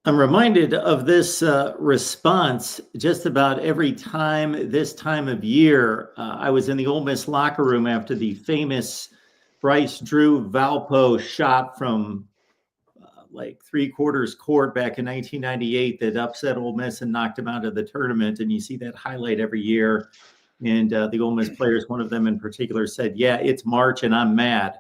I'm reminded of this response just about every time this time of year. I was in the Ole Miss locker room after the famous Bryce Drew Valpo shot from like three quarters court back in 1998 that upset Ole Miss and knocked them out of the tournament. And you see that highlight every year. And the Ole Miss players, one of them in particular, said, "Yeah, it's March and I'm mad."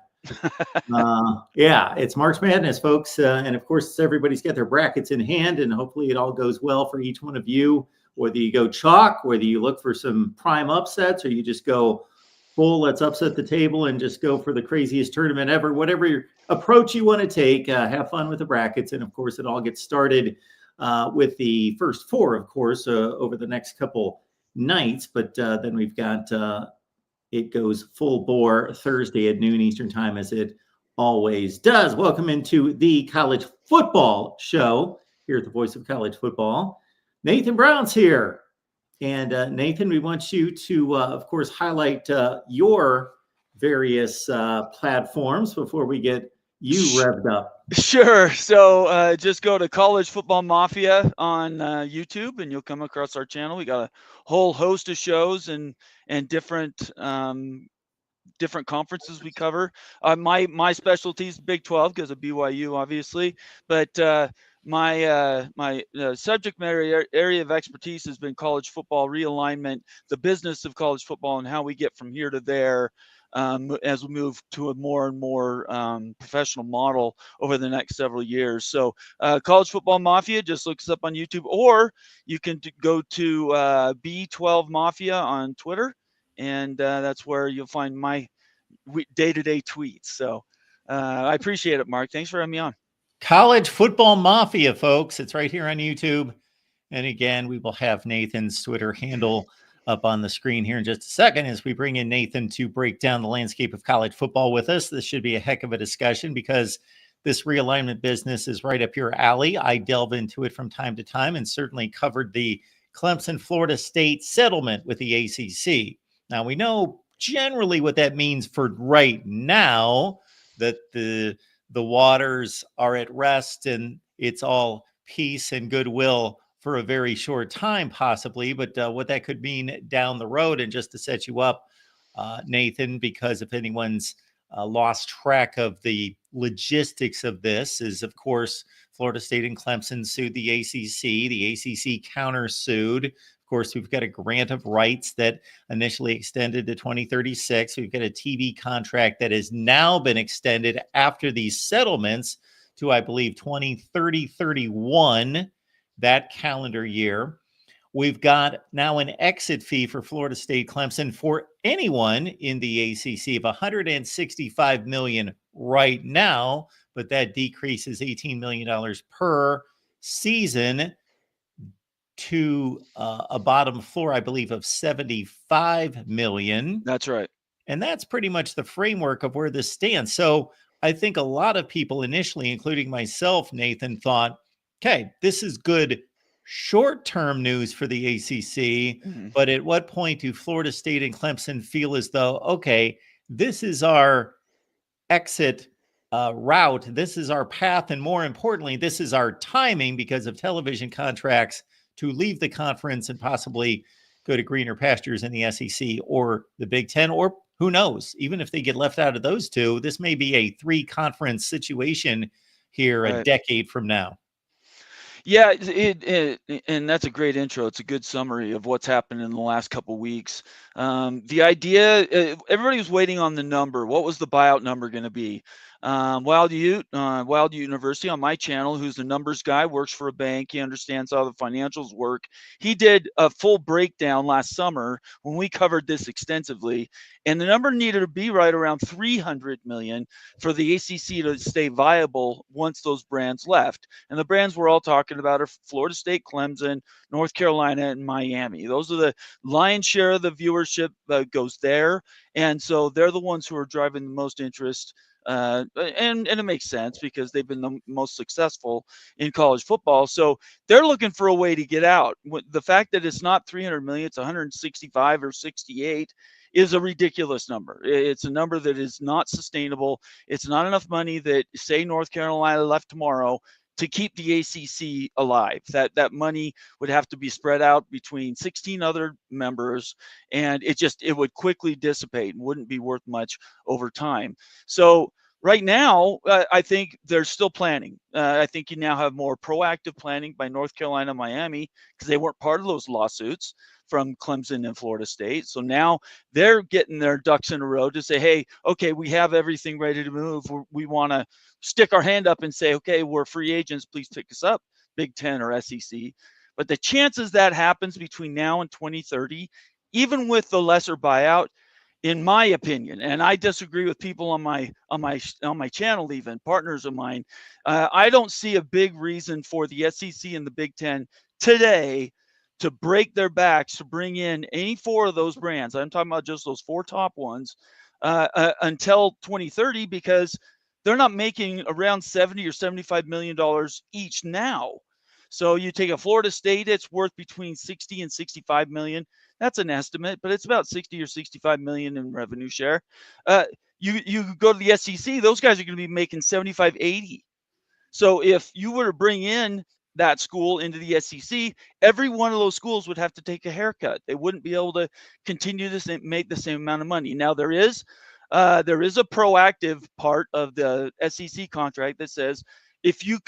Yeah, it's March Madness, folks. And of course, everybody's got their brackets in hand, and hopefully it all goes well for each one of you. Whether you go chalk, whether you look for some prime upsets, or you just go full, let's upset the table and just go for the craziest tournament ever. Whatever approach you want to take, have fun with the brackets. And of course, it all gets started with the first four, of course, over the next couple nights. But then we've got it goes full bore Thursday at noon Eastern time, as it always does. Welcome into the college football show here at the Voice of College Football. Nathan Brown's here. And Nathan, we want you to, of course, highlight your various platforms before we get you revved up. Sure. So just go to College Football Mafia on YouTube, and you'll come across our channel. We got a whole host of shows and different conferences we cover. My specialty is Big 12 because of BYU, obviously, but my subject matter area of expertise has been college football realignment, the business of college football, and how we get from here to there as we move to a more and more professional model over the next several years. So College Football Mafia, just look us up on YouTube, or you can go to B12 Mafia on Twitter, and that's where you'll find my day-to-day tweets. So I appreciate it, Mark. Thanks for having me on. College Football Mafia, folks. It's right here on YouTube. And again, we will have Nathan's Twitter handle up on the screen here in just a second as we bring in Nathan to break down the landscape of college football with us. This should be a heck of a discussion because this realignment business is right up your alley. I delve into it from time to time and certainly covered the Clemson, Florida State settlement with the ACC. Now, we know generally what that means for right now, that the waters are at rest and it's all peace and goodwill for a very short time, possibly. But what that could mean down the road, and just to set you up, Nathan, because if anyone's lost track of the logistics of this, is of course Florida State and Clemson sued the ACC. The ACC countersued. Of course, we've got a grant of rights that initially extended to 2036. We've got a TV contract that has now been extended after these settlements to, I believe, 2030-31, that calendar year. We've got now an exit fee for Florida State Clemson for anyone in the ACC of $165 million right now, but that decreases $18 million per season to a bottom floor, I believe, of $75 million. That's right. And that's pretty much the framework of where this stands. So I think a lot of people initially, including myself, Nathan, thought, okay, this is good short-term news for the ACC, but at what point do Florida State and Clemson feel as though, okay, this is our exit route, this is our path, and more importantly, this is our timing because of television contracts to leave the conference and possibly go to greener pastures in the SEC or the Big Ten, or who knows, even if they get left out of those two, this may be a 3-conference situation here a decade from now. Yeah, and that's a great intro. It's a good summary of what's happened in the last couple of weeks. The idea, everybody was waiting on the number. What was the buyout number going to be? Wild University on my channel, who's the numbers guy, works for a bank. He understands how the financials work. He did a full breakdown last summer when we covered this extensively, and the number needed to be right around $300 million for the ACC to stay viable once those brands left. And the brands we're all talking about are Florida State, Clemson, North Carolina, and Miami. Those are the lion's share of the viewership that goes there, and so they're the ones who are driving the most interest. And it makes sense because they've been the most successful in college football. So they're looking for a way to get out. The fact that it's not 300 million, it's 165 or 68 is a ridiculous number. It's a number that is not sustainable. It's not enough money that, say, North Carolina left tomorrow, to keep the ACC alive. That money would have to be spread out between 16 other members, and it would quickly dissipate and wouldn't be worth much over time. So right now, I think they're still planning. I think you now have more proactive planning by North Carolina, Miami, because they weren't part of those lawsuits from Clemson and Florida State. So now they're getting their ducks in a row to say, hey, okay, we have everything ready to move. We want to stick our hand up and say, okay, we're free agents. Please pick us up, Big Ten or SEC. But the chances that happens between now and 2030, even with the lesser buyout, in my opinion, and I disagree with people on my channel, even partners of mine, I don't see a big reason for the SEC and the Big Ten today to break their backs to bring in any four of those brands. I'm talking about just those four top ones until 2030, because they're not making around 70 or $75 million each now. So you take a Florida State, it's worth between 60 and 65 million. That's an estimate, but it's about 60 or 65 million in revenue share. You go to the SEC, those guys are going to be making 75, 80. So if you were to bring in that school into the SEC, every one of those schools would have to take a haircut. They wouldn't be able to continue this and make the same amount of money. Now there is a proactive part of the SEC contract that says if you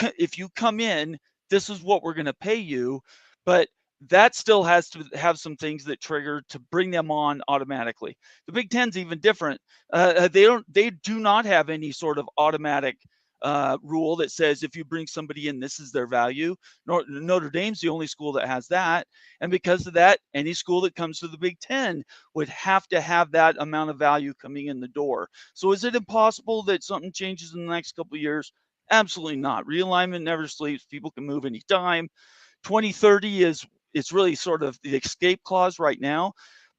come in, this is what we're going to pay you, but that still has to have some things that trigger to bring them on automatically. The Big Ten's even different. They do not have any sort of automatic rule that says if you bring somebody in, this is their value. Notre Dame's the only school that has that. And because of that, any school that comes to the Big Ten would have to have that amount of value coming in the door. So is it impossible that something changes in the next couple of years? Absolutely not. Realignment never sleeps. People can move anytime. 2030 it's really sort of the escape clause right now.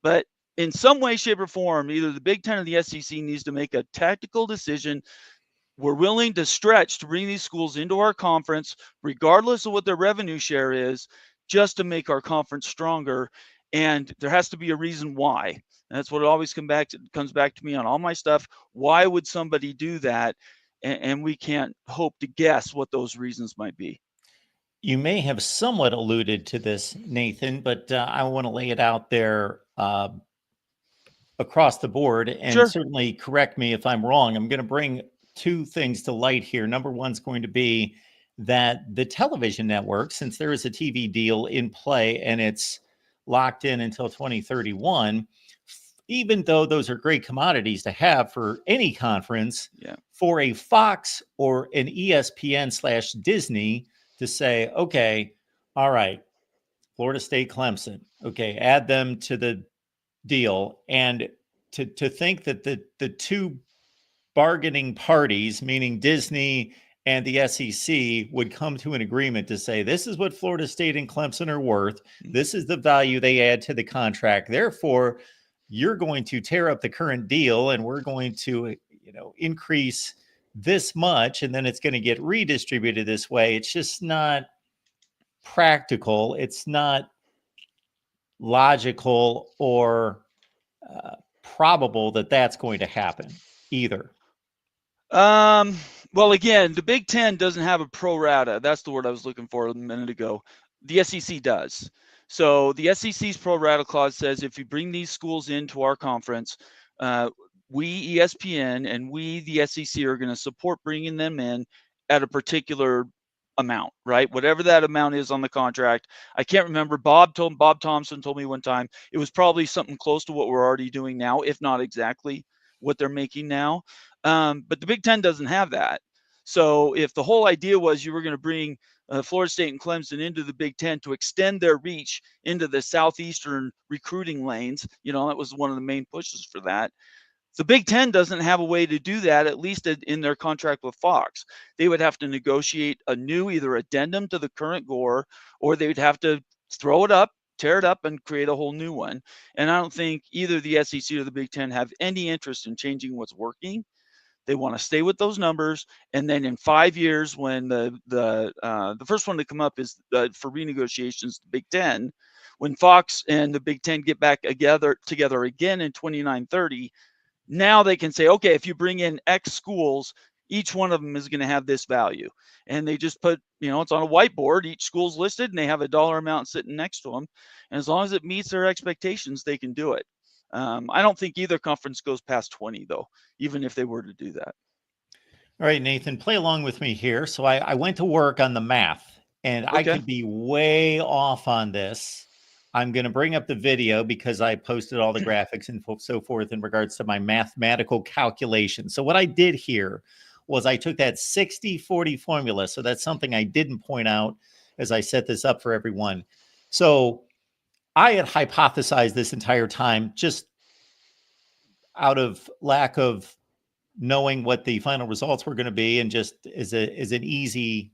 But in some way, shape, or form, either the Big Ten or the SEC needs to make a tactical decision. We're willing to stretch to bring these schools into our conference, regardless of what their revenue share is, just to make our conference stronger. And there has to be a reason why. And that's what it always comes back to me on all my stuff. Why would somebody do that? And we can't hope to guess what those reasons might be. You may have somewhat alluded to this, Nathan, but I want to lay it out there across the board, and Sure. certainly correct me if I'm wrong. I'm going to bring two things to light here. Number one's going to be that the television network, since there is a TV deal in play and it's locked in until 2031, even though those are great commodities to have for any conference, for a Fox or an ESPN/Disney to say, okay, all right, Florida State, Clemson, okay, add them to the deal, and to think that the two bargaining parties, meaning Disney and the SEC, would come to an agreement to say, this is what Florida State and Clemson are worth. This is the value they add to the contract. Therefore, you're going to tear up the current deal and we're going to, increase this much, and then it's going to get redistributed this way. It's just not practical. It's not logical or probable that that's going to happen either. Well, again, the Big Ten doesn't have a pro rata. That's the word I was looking for a minute ago. The SEC does. So the SEC's pro rata clause says if you bring these schools into our conference, we, ESPN, and we, the SEC, are going to support bringing them in at a particular amount, right? Whatever that amount is on the contract. I can't remember. Bob Thompson told me one time it was probably something close to what we're already doing now, if not exactly what they're making now. But the Big Ten doesn't have that. So if the whole idea was you were going to bring Florida State and Clemson into the Big Ten to extend their reach into the southeastern recruiting lanes, that was one of the main pushes for that. The Big Ten doesn't have a way to do that, at least in their contract with Fox. They would have to negotiate a new either addendum to the current GOR, or they would have to throw it up, tear it up, and create a whole new one. And I don't think either the SEC or the Big Ten have any interest in changing what's working. They want to stay with those numbers, and then in 5 years, when the first one to come up is for renegotiations, the Big Ten, when Fox and the Big Ten get back together again in 29-30, now they can say, okay, if you bring in X schools, each one of them is going to have this value. And they just put, it's on a whiteboard. Each school's listed and they have a dollar amount sitting next to them. And as long as it meets their expectations, they can do it. I don't think either conference goes past 20, though, even if they were to do that. All right, Nathan, play along with me here. So I went to work on the math, and I Okay. could be way off on this. I'm going to bring up the video because I posted all the graphics and so forth in regards to my mathematical calculation. So what I did here was I took that 60-40 formula. So that's something I didn't point out as I set this up for everyone. So I had hypothesized this entire time just out of lack of knowing what the final results were going to be, and just as an easy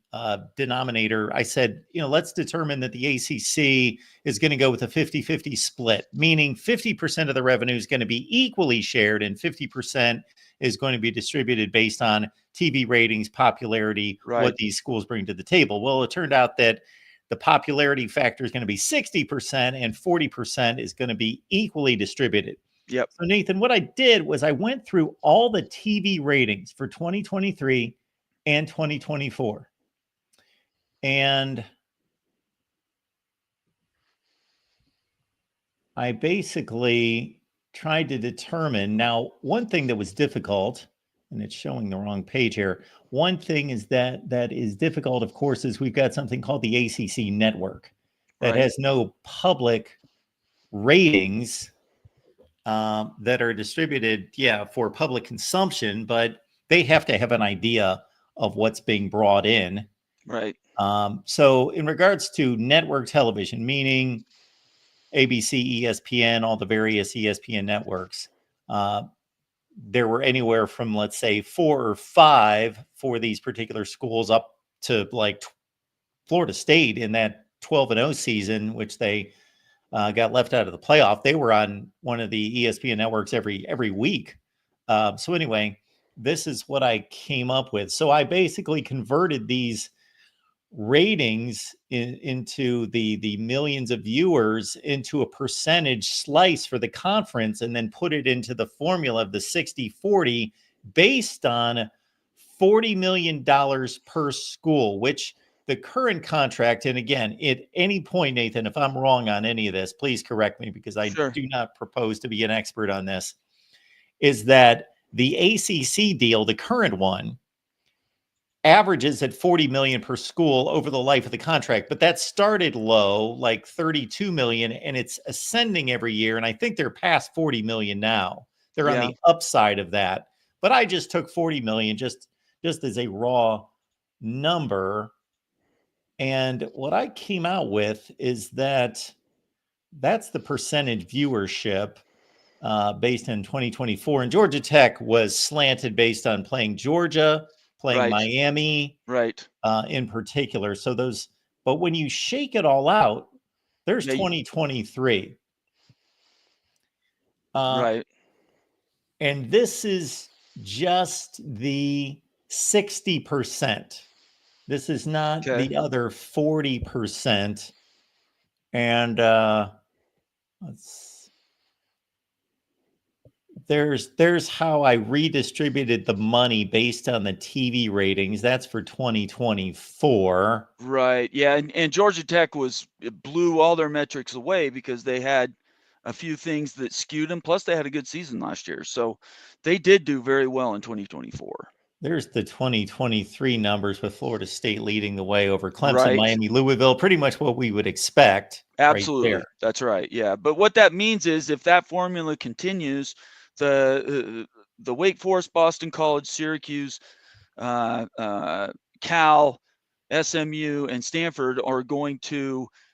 denominator, I said, let's determine that the ACC is going to go with a 50-50 split, meaning 50% of the revenue is going to be equally shared and 50% is going to be distributed based on TV ratings, popularity, Right. what these schools bring to the table. Well, it turned out that the popularity factor is going to be 60% and 40% is going to be equally distributed. Yep. So Nathan, what I did was I went through all the TV ratings for 2023 and 2024. And I basically tried to determine, now, one thing that was difficult, and it's showing the wrong page here. One thing is that is difficult, of course, is we've got something called the ACC network that has no public ratings that are distributed, for public consumption, but they have to have an idea of what's being brought in. Right. So in regards to network television, meaning ABC, ESPN, all the various ESPN networks, there were anywhere from, let's say, 4 or 5 for these particular schools up to like Florida State in that 12-0 season, which they got left out of the playoff. They were on one of the ESPN networks every week. So anyway, this is what I came up with. So I basically converted these ratings into the millions of viewers into a percentage slice for the conference, and then put it into the formula of the 60-40 based on $40 million per school, which the current contract, and again, at any point, Nathan, if I'm wrong on any of this, please correct me, because I do not propose to be an expert on this, is that the ACC deal, the current one, averages at 40 million per school over the life of the contract, but that started low, like 32 million, and it's ascending every year. And I think they're past 40 million now. They're on the upside of that. But I just took 40 million just as a raw number. And what I came out with is that's the percentage viewership based in 2024. And Georgia Tech was slanted based on playing Georgia, playing Miami, in particular. So but when you shake it all out, there's 2023. Right. And this is just the 60%. This is not the other 40%. And there's how I redistributed the money based on the TV ratings. That's for 2024. Right. Yeah. And Georgia Tech blew all their metrics away because they had a few things that skewed them. Plus, they had a good season last year. So they did do very well in 2024. There's the 2023 numbers with Florida State leading the way over Clemson, Miami, Louisville, pretty much what we would expect. Absolutely. Right there. That's right. Yeah. But what that means is if that formula continues, the Wake Forest, Boston College, Syracuse, Cal, SMU, and Stanford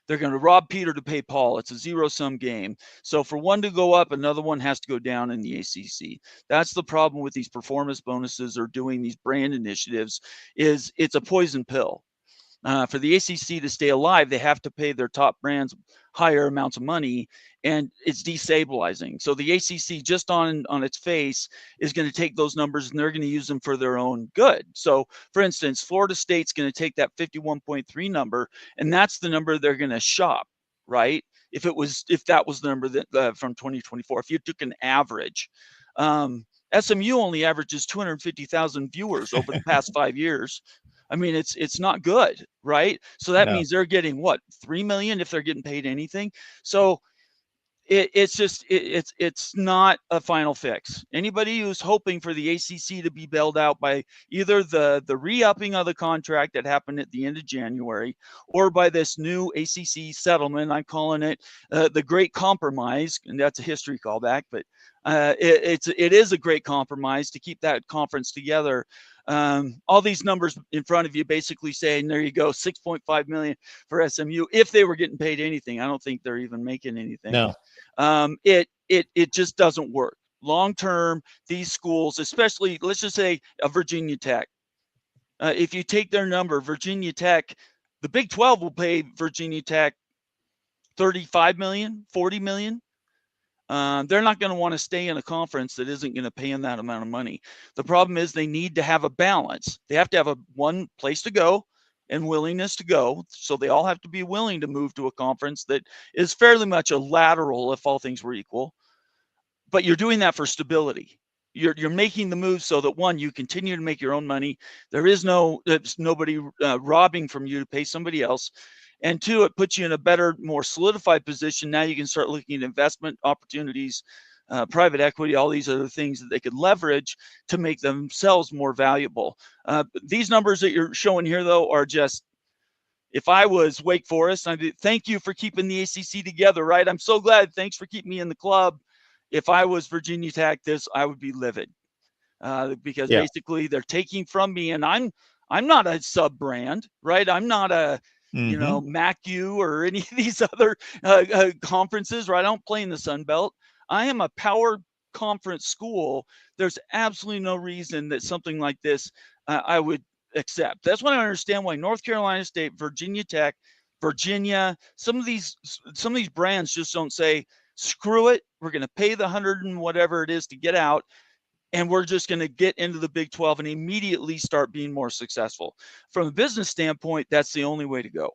they're going to rob Peter to pay Paul. It's a zero-sum game. So for one to go up, another one has to go down in the ACC. That's the problem with these performance bonuses or doing these brand initiatives, is it's a poison pill. For the ACC to stay alive, they have to pay their top brands higher amounts of money, and it's destabilizing. So the ACC, just on its face, is going to take those numbers and they're going to use them for their own good. So, for instance, Florida State's going to take that 51.3 number, and that's the number they're going to shop, right? If that was the number that from 2024, if you took an average. SMU only averages 250,000 viewers over the past 5 years. I mean, it's not good, right? So that No. means they're getting what, 3 million if they're getting paid anything. So it's not a final fix. Anybody who's hoping for the ACC to be bailed out by either the re-upping of the contract that happened at the end of January, or by this new ACC settlement, I'm calling it the Great Compromise, and that's a history callback, but it is a great compromise to keep that conference together. All these numbers in front of you basically saying, there you go, 6.5 million for SMU if they were getting paid anything. I don't think they're even making anything. No. It just doesn't work long term. These schools, especially, let's just say a Virginia Tech, if you take their number, Virginia Tech, the Big 12 will pay Virginia Tech 35 million, 40 million. They're not going to want to stay in a conference that isn't going to pay them that amount of money. The problem is they need to have a balance. They have to have one place to go and willingness to go. So they all have to be willing to move to a conference that is fairly much a lateral if all things were equal. But you're doing that for stability. You're making the move so that, one, you continue to make your own money. There's nobody robbing from you to pay somebody else. And two, it puts you in a better, more solidified position. Now you can start looking at investment opportunities, private equity, all these other things that they could leverage to make themselves more valuable. These numbers that you're showing here, though, are just, if I was Wake Forest, thank you for keeping the ACC together, right? I'm so glad. Thanks for keeping me in the club. If I was Virginia Tech, I would be livid because basically they're taking from me, and I'm not a sub brand, right? I'm not a MacU or any of these other conferences, right? I don't play in the Sun Belt. I am a power conference school. There's absolutely no reason that something like this I would accept. That's when I understand why North Carolina State, Virginia Tech, Virginia, some of these brands just don't say, screw it, we're going to pay the 100 and whatever it is to get out, and we're just going to get into the Big 12 and immediately start being more successful. From a business standpoint, that's the only way to go.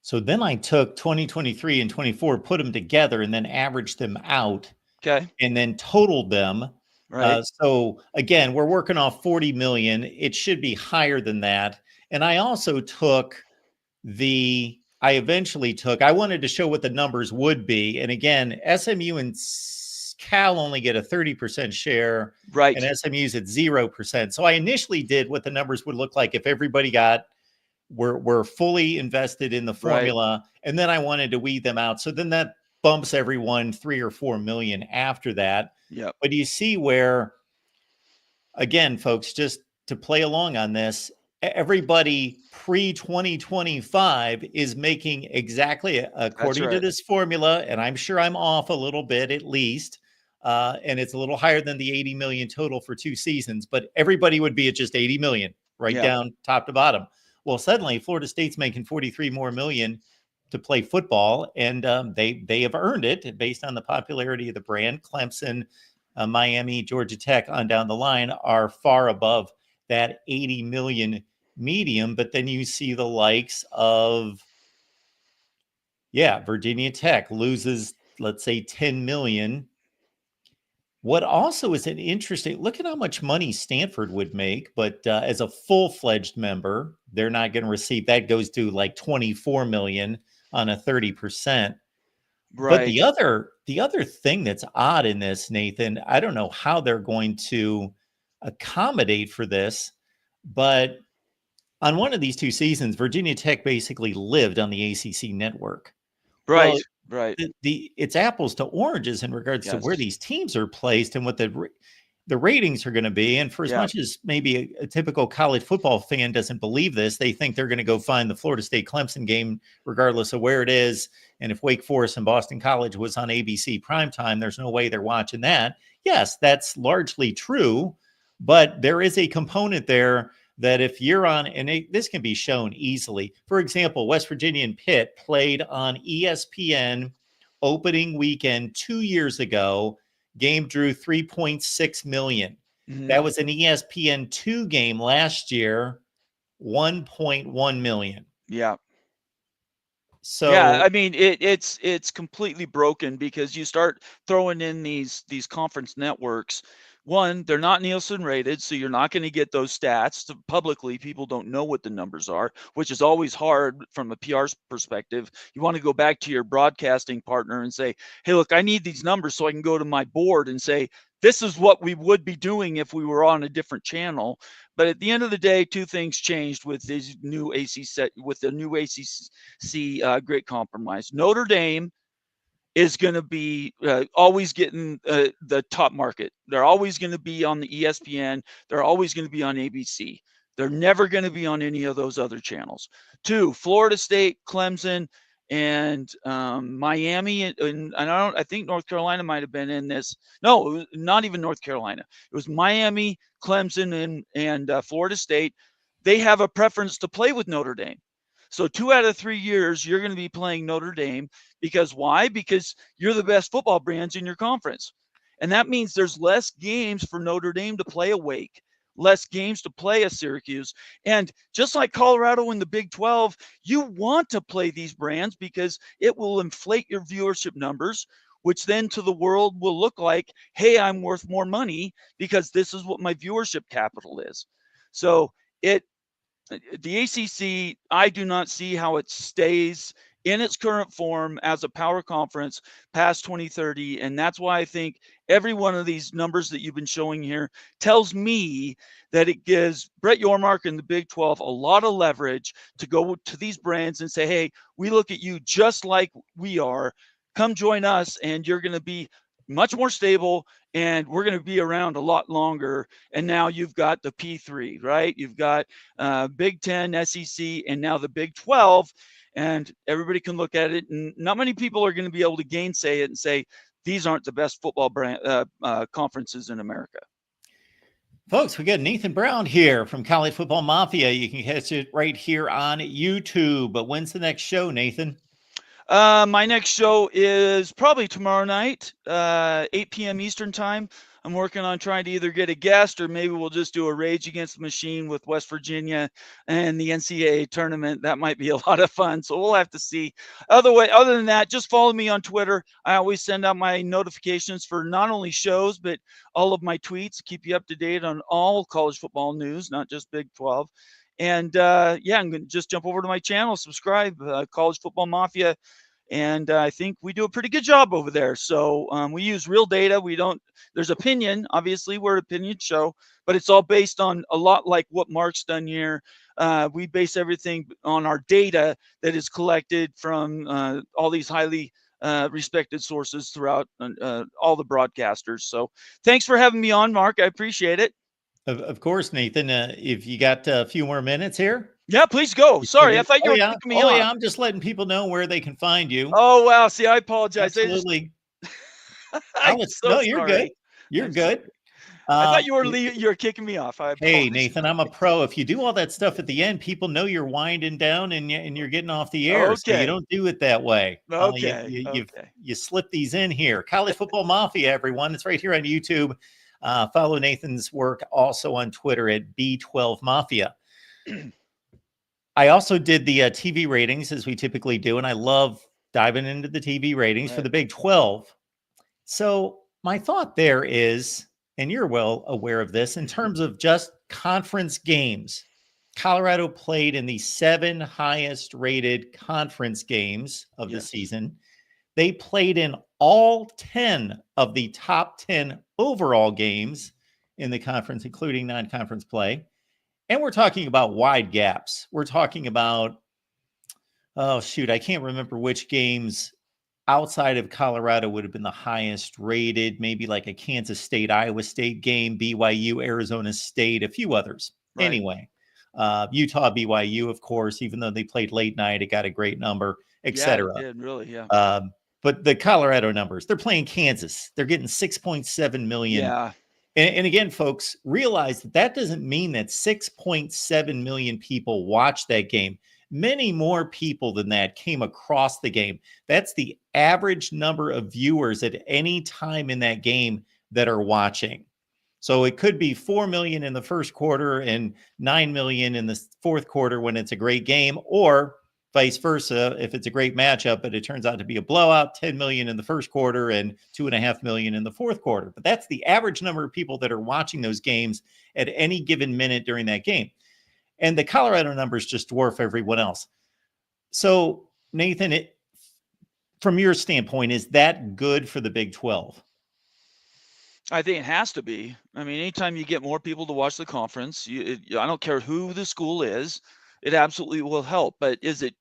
So then I took 2023 and 24, put them together, and then averaged them out. Okay. And then totaled them. Right. So again, we're working off 40 million. It should be higher than that. And I also took I wanted to show what the numbers would be. And again, SMU and Cal only get a 30% share. Right. And SMU's at 0%. So I initially did what the numbers would look like if everybody were fully invested in the formula. Right. And then I wanted to weed them out. So then that bumps everyone 3 or 4 million after that. Yeah. But you see where, again, folks, just to play along on this, everybody pre-2025 is making exactly according to this formula. And I'm sure I'm off a little bit at least. And it's a little higher than the 80 million total for 2 seasons, but everybody would be at just 80 million down top to bottom. Well, suddenly Florida State's making 43 more million to play football, and they have earned it based on the popularity of the brand. Clemson, Miami, Georgia Tech on down the line are far above that 80 million medium. But then you see the likes of, Virginia Tech loses, let's say, 10 million. What also is an interesting, look at how much money Stanford would make, but as a full-fledged member, they're not going to receive, that goes to like 24 million on a 30%. Right. But the other thing that's odd in this, Nathan, I don't know how they're going to accommodate for this, but on one of these 2 seasons, Virginia Tech basically lived on the ACC network. Right. Well, right. It's apples to oranges in regards to where these teams are placed and what the ratings are going to be. And for as much as maybe a typical college football fan doesn't believe this, they think they're going to go find the Florida State Clemson game, regardless of where it is. And if Wake Forest and Boston College was on ABC primetime, there's no way they're watching that. Yes, that's largely true, but there is a component there that if you're on, and this can be shown easily. For example, West Virginia and Pitt played on ESPN opening weekend 2 years ago. Game drew 3.6 million. Mm-hmm. That was an ESPN 2 game last year, 1.1 million. Yeah. So I mean, it's completely broken because you start throwing in these conference networks one, they're not Nielsen rated, so you're not going to get those stats publicly. People don't know what the numbers are, which is always hard from a PR perspective. You want to go back to your broadcasting partner and say, hey, look, I need these numbers so I can go to my board and say, this is what we would be doing if we were on a different channel. But at the end of the day, two things changed with these new ACC, with the new ACC Great Compromise. Notre Dame is going to be always getting the top market. They're always going to be on the ESPN. They're always going to be on ABC. They're never going to be on any of those other channels. Two, Florida State, Clemson, and Miami, and I think North Carolina might have been in this. No, not even North Carolina. It was Miami, Clemson, and Florida State. They have a preference to play with Notre Dame. So 2 out of 3 years, you're going to be playing Notre Dame. Because why? Because you're the best football brands in your conference. And that means there's less games for Notre Dame to play a Wake, less games to play a Syracuse. And just like Colorado in the Big 12, you want to play these brands because it will inflate your viewership numbers, which then to the world will look like, hey, I'm worth more money because this is what my viewership capital is. So the ACC, I do not see how it stays in its current form as a power conference past 2030. And that's why I think every one of these numbers that you've been showing here tells me that it gives Brett Yormark and the Big 12 a lot of leverage to go to these brands and say, hey, we look at you just like we are. Come join us, and you're going to be much more stable, and we're going to be around a lot longer. And now you've got the P3, right? You've got Big 10, SEC, and now the Big 12, and everybody can look at it. And not many people are going to be able to gainsay it and say, these aren't the best football conferences in America. Folks, we got Nathan Brown here from College Football Mafia. You can catch it right here on YouTube. But when's the next show, Nathan? My next show is probably tomorrow night, 8 p.m. Eastern time. I'm working on trying to either get a guest or maybe we'll just do a Rage Against the Machine with West Virginia and the NCAA tournament. That might be a lot of fun. So we'll have to see. Other than that, just follow me on Twitter. I always send out my notifications for not only shows, but all of my tweets, keep you up to date on all college football news, not just Big 12. And yeah, I'm going to just jump over to my channel, subscribe, College Football Mafia. And I think we do a pretty good job over there. So we use real data. There's opinion. Obviously, we're an opinion show, but it's all based on a lot like what Mark's done here. We base everything on our data that is collected from all these highly respected sources throughout all the broadcasters. So thanks for having me on, Mark. I appreciate it. Of course, Nathan. If you got a few more minutes here. Yeah, please go. Sorry, I thought you were kicking me off. Yeah, I'm just letting people know where they can find you. Oh, wow. See, I apologize. Absolutely. No, you're good. You're good. I thought you were kicking me off. Hey, Nathan, I'm a pro. If you do all that stuff at the end, people know you're winding down and you're getting off the air. Okay. So you don't do it that way. Okay. You slip these in here. College Football Mafia, everyone. It's right here on YouTube. Follow Nathan's work also on Twitter at B12 Mafia. I also did the TV ratings as we typically do, and I love diving into the TV ratings for the Big 12. So my thought there is, and you're well aware of this, in terms of just conference games, Colorado played in the 7 highest rated conference games of the season. They played in all 10 of the top 10 overall games in the conference, including non-conference play. And we're talking about wide gaps. We're talking about, I can't remember which games outside of Colorado would have been the highest rated, maybe like a Kansas State, Iowa State game, BYU, Arizona State, a few others. Right. Anyway, Utah, BYU, of course, even though they played late night, it got a great number, etc. Yeah, it did, really, yeah. But the Colorado numbers, they're playing Kansas. They're getting 6.7 million. Yeah. And again, folks, realize that doesn't mean that 6.7 million people watched that game. Many more people than that came across the game. That's the average number of viewers at any time in that game that are watching. So it could be 4 million in the first quarter and 9 million in the fourth quarter when it's a great game, or vice versa. If it's a great matchup, but it turns out to be a blowout, 10 million in the first quarter and 2.5 million in the fourth quarter. But that's the average number of people that are watching those games at any given minute during that game. And the Colorado numbers just dwarf everyone else. So, Nathan, from your standpoint, is that good for the Big 12? I think it has to be. I mean, anytime you get more people to watch the conference, I don't care who the school is, it absolutely will help. But is it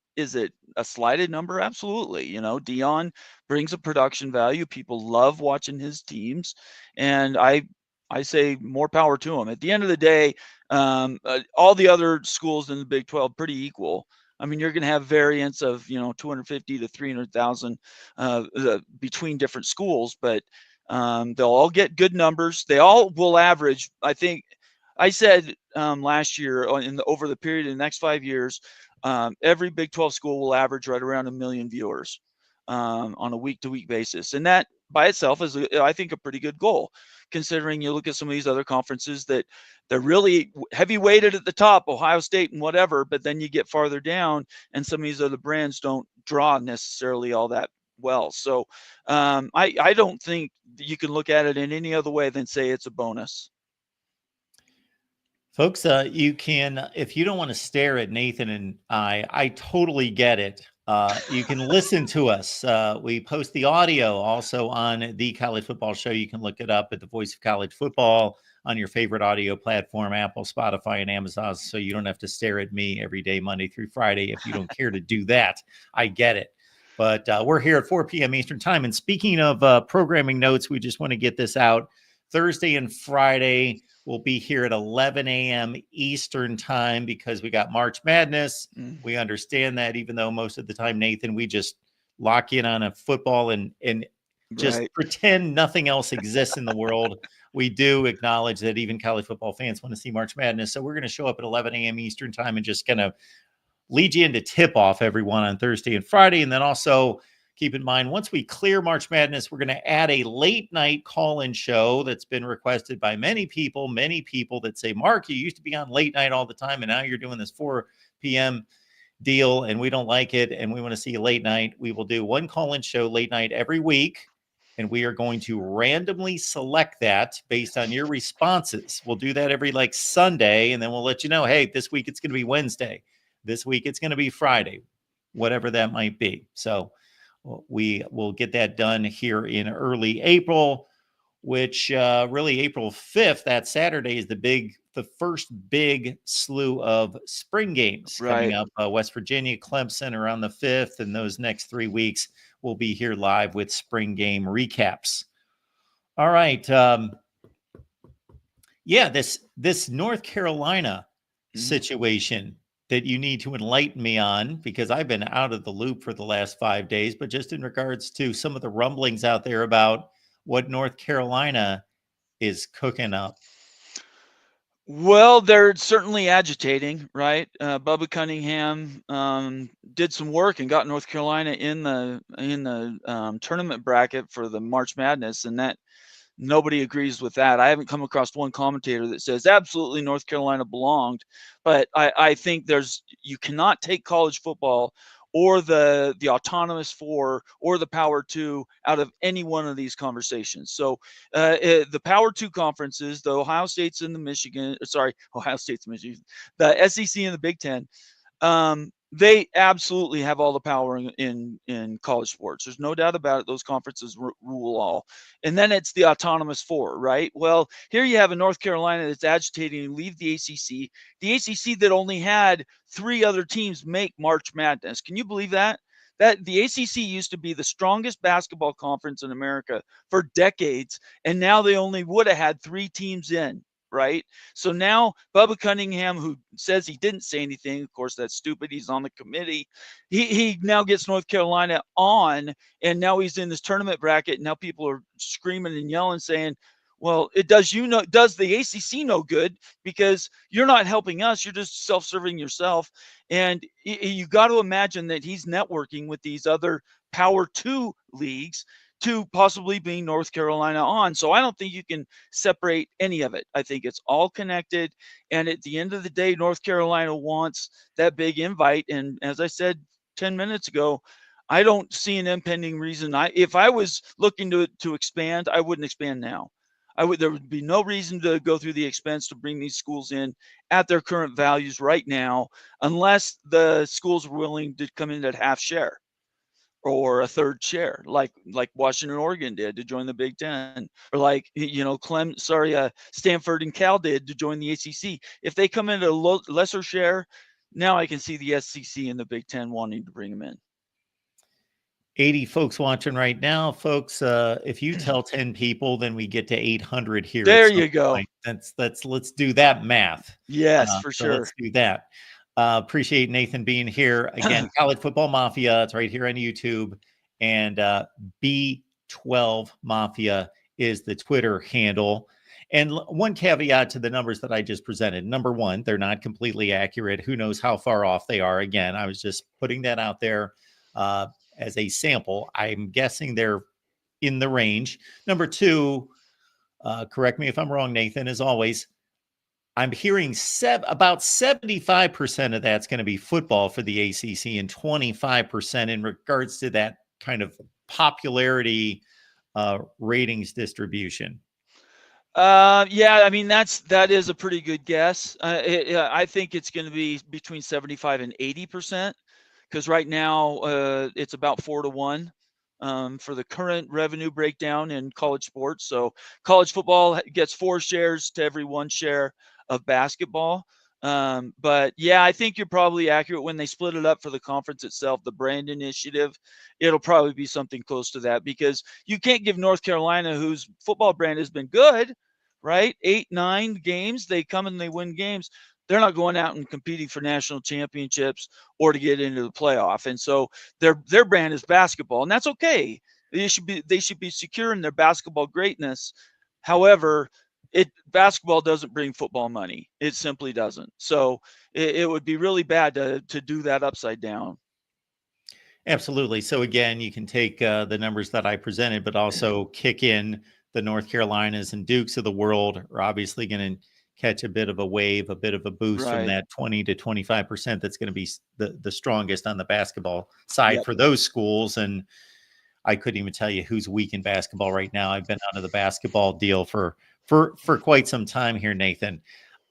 a slighted number? Absolutely. You know, Dion brings a production value. People love watching his teams, and I say more power to him. At the end of the day, all the other schools in the Big 12 pretty equal. I mean, you're going to have variance of 250 to 300,000 between different schools, but they'll all get good numbers. They all will average. I think I said last year over the period of the next 5 years, every Big 12 school will average right around 1 million viewers on a week-to-week basis, and that by itself is, I think, a pretty good goal, considering you look at some of these other conferences that they're really heavy weighted at the top, Ohio State and whatever, but then you get farther down, and some of these other brands don't draw necessarily all that well. So I don't think you can look at it in any other way than say it's a bonus. Folks, you can, if you don't want to stare at Nathan and I totally get it. You can listen to us. We post the audio also on the College Football Show. You can look it up at the Voice of College Football on your favorite audio platform, Apple, Spotify, and Amazon. So you don't have to stare at me every day, Monday through Friday. If you don't care to do that, I get it. But we're here at 4 p.m. Eastern time. And speaking of programming notes, we just want to get this out. Thursday and Friday, we'll be here at 11 a.m. Eastern time because we got March Madness. We understand that, even though most of the time, Nathan, we just lock in on a football and just pretend nothing else exists in the world. We do acknowledge that even college football fans want to see March Madness. So we're going to show up at 11 a.m. Eastern time and just kind of lead you into tip-off, everyone, on Thursday and Friday. And then also keep in mind, once we clear March Madness, we're going to add a late-night call-in show that's been requested by many people that say, Mark, you used to be on late night all the time, and now you're doing this 4 p.m. deal, and we don't like it, and we want to see you late night. We will do one call-in show late night every week, and we are going to randomly select that based on your responses. We'll do that every Sunday, and then we'll let you know, hey, this week it's going to be Wednesday. This week it's going to be Friday, whatever that might be. So we will get that done here in early April, which really April 5th, that Saturday, is the first big slew of spring games coming up. West Virginia, Clemson around the 5th, and those next 3 weeks we'll be here live with spring game recaps. All right. This North Carolina situation that you need to enlighten me on, because I've been out of the loop for the last 5 days, but just in regards to some of the rumblings out there about what North Carolina is cooking up. Well, they're certainly agitating, right? Bubba Cunningham did some work and got North Carolina in the tournament bracket for the March Madness, and that nobody agrees with that. I haven't come across one commentator that says absolutely North Carolina belonged, but I think you cannot take college football or the autonomous 4 or the power 2 out of any one of these conversations. So the power 2 conferences, the Ohio State's and the Michigan, the SEC and the Big Ten, they absolutely have all the power in college sports. There's no doubt about it. Those conferences rule all. And then it's the autonomous 4, right? Well, here you have a North Carolina that's agitating to leave the ACC that only had 3 other teams make March Madness. Can you believe that? That the ACC used to be the strongest basketball conference in America for decades, and now they only would have had 3 teams in. Right. So now Bubba Cunningham, who says he didn't say anything, of course, that's stupid. He's on the committee. He now gets North Carolina on, and now he's in this tournament bracket. Now people are screaming and yelling, saying, well, does the ACC no good, because you're not helping us. You're just self-serving yourself. And you got to imagine that he's networking with these other Power 2 leagues to possibly bring North Carolina on. So I don't think you can separate any of it. I think it's all connected. And at the end of the day, North Carolina wants that big invite. And as I said 10 minutes ago, I don't see an impending reason. If I was looking to expand, I wouldn't expand now. There would be no reason to go through the expense to bring these schools in at their current values right now, unless the schools were willing to come in at half share or a third share, like Washington, Oregon did to join the Big Ten, or like Stanford and Cal did to join the ACC. If they come in at a lesser share, now I can see the SEC and the Big Ten wanting to bring them in. 80 folks watching right now, folks. If you tell 10 people, then we get to 800 here. There you go. Let's do that math. Yes, for so sure. Let's do that. Appreciate Nathan being here again. College Football Mafia. It's right here on YouTube, and B12 Mafia is the Twitter handle. And one caveat to the numbers that I just presented. Number one, they're not completely accurate. Who knows how far off they are? Again, I was just putting that out there as a sample. I'm guessing they're in the range. Number two, correct me if I'm wrong, Nathan, as always, I'm hearing about 75% of that's going to be football for the ACC and 25% in regards to that kind of popularity ratings distribution. Yeah, I mean, that is a pretty good guess. I think it's going to be between 75 and 80%, because right now it's about 4-1 for the current revenue breakdown in college sports. So college football gets 4 shares to every 1 share of basketball. But yeah, I think you're probably accurate. When they split it up for the conference itself, the brand initiative, it'll probably be something close to that, because you can't give North Carolina, whose football brand has been good, right? 8-9 games, they come and they win games. They're not going out and competing for national championships or to get into the playoff. And so their brand is basketball, and that's okay. They should be secure in their basketball greatness. However, basketball doesn't bring football money. It simply doesn't. So it would be really bad to do that upside down. Absolutely. So again, you can take the numbers that I presented, but also kick in the North Carolinas and Dukes of the world are obviously going to catch a bit of a wave, a bit of a boost from that 20 to 25% that's going to be the strongest on the basketball side for those schools. And I couldn't even tell you who's weak in basketball right now. I've been out of the basketball deal for quite some time here, Nathan.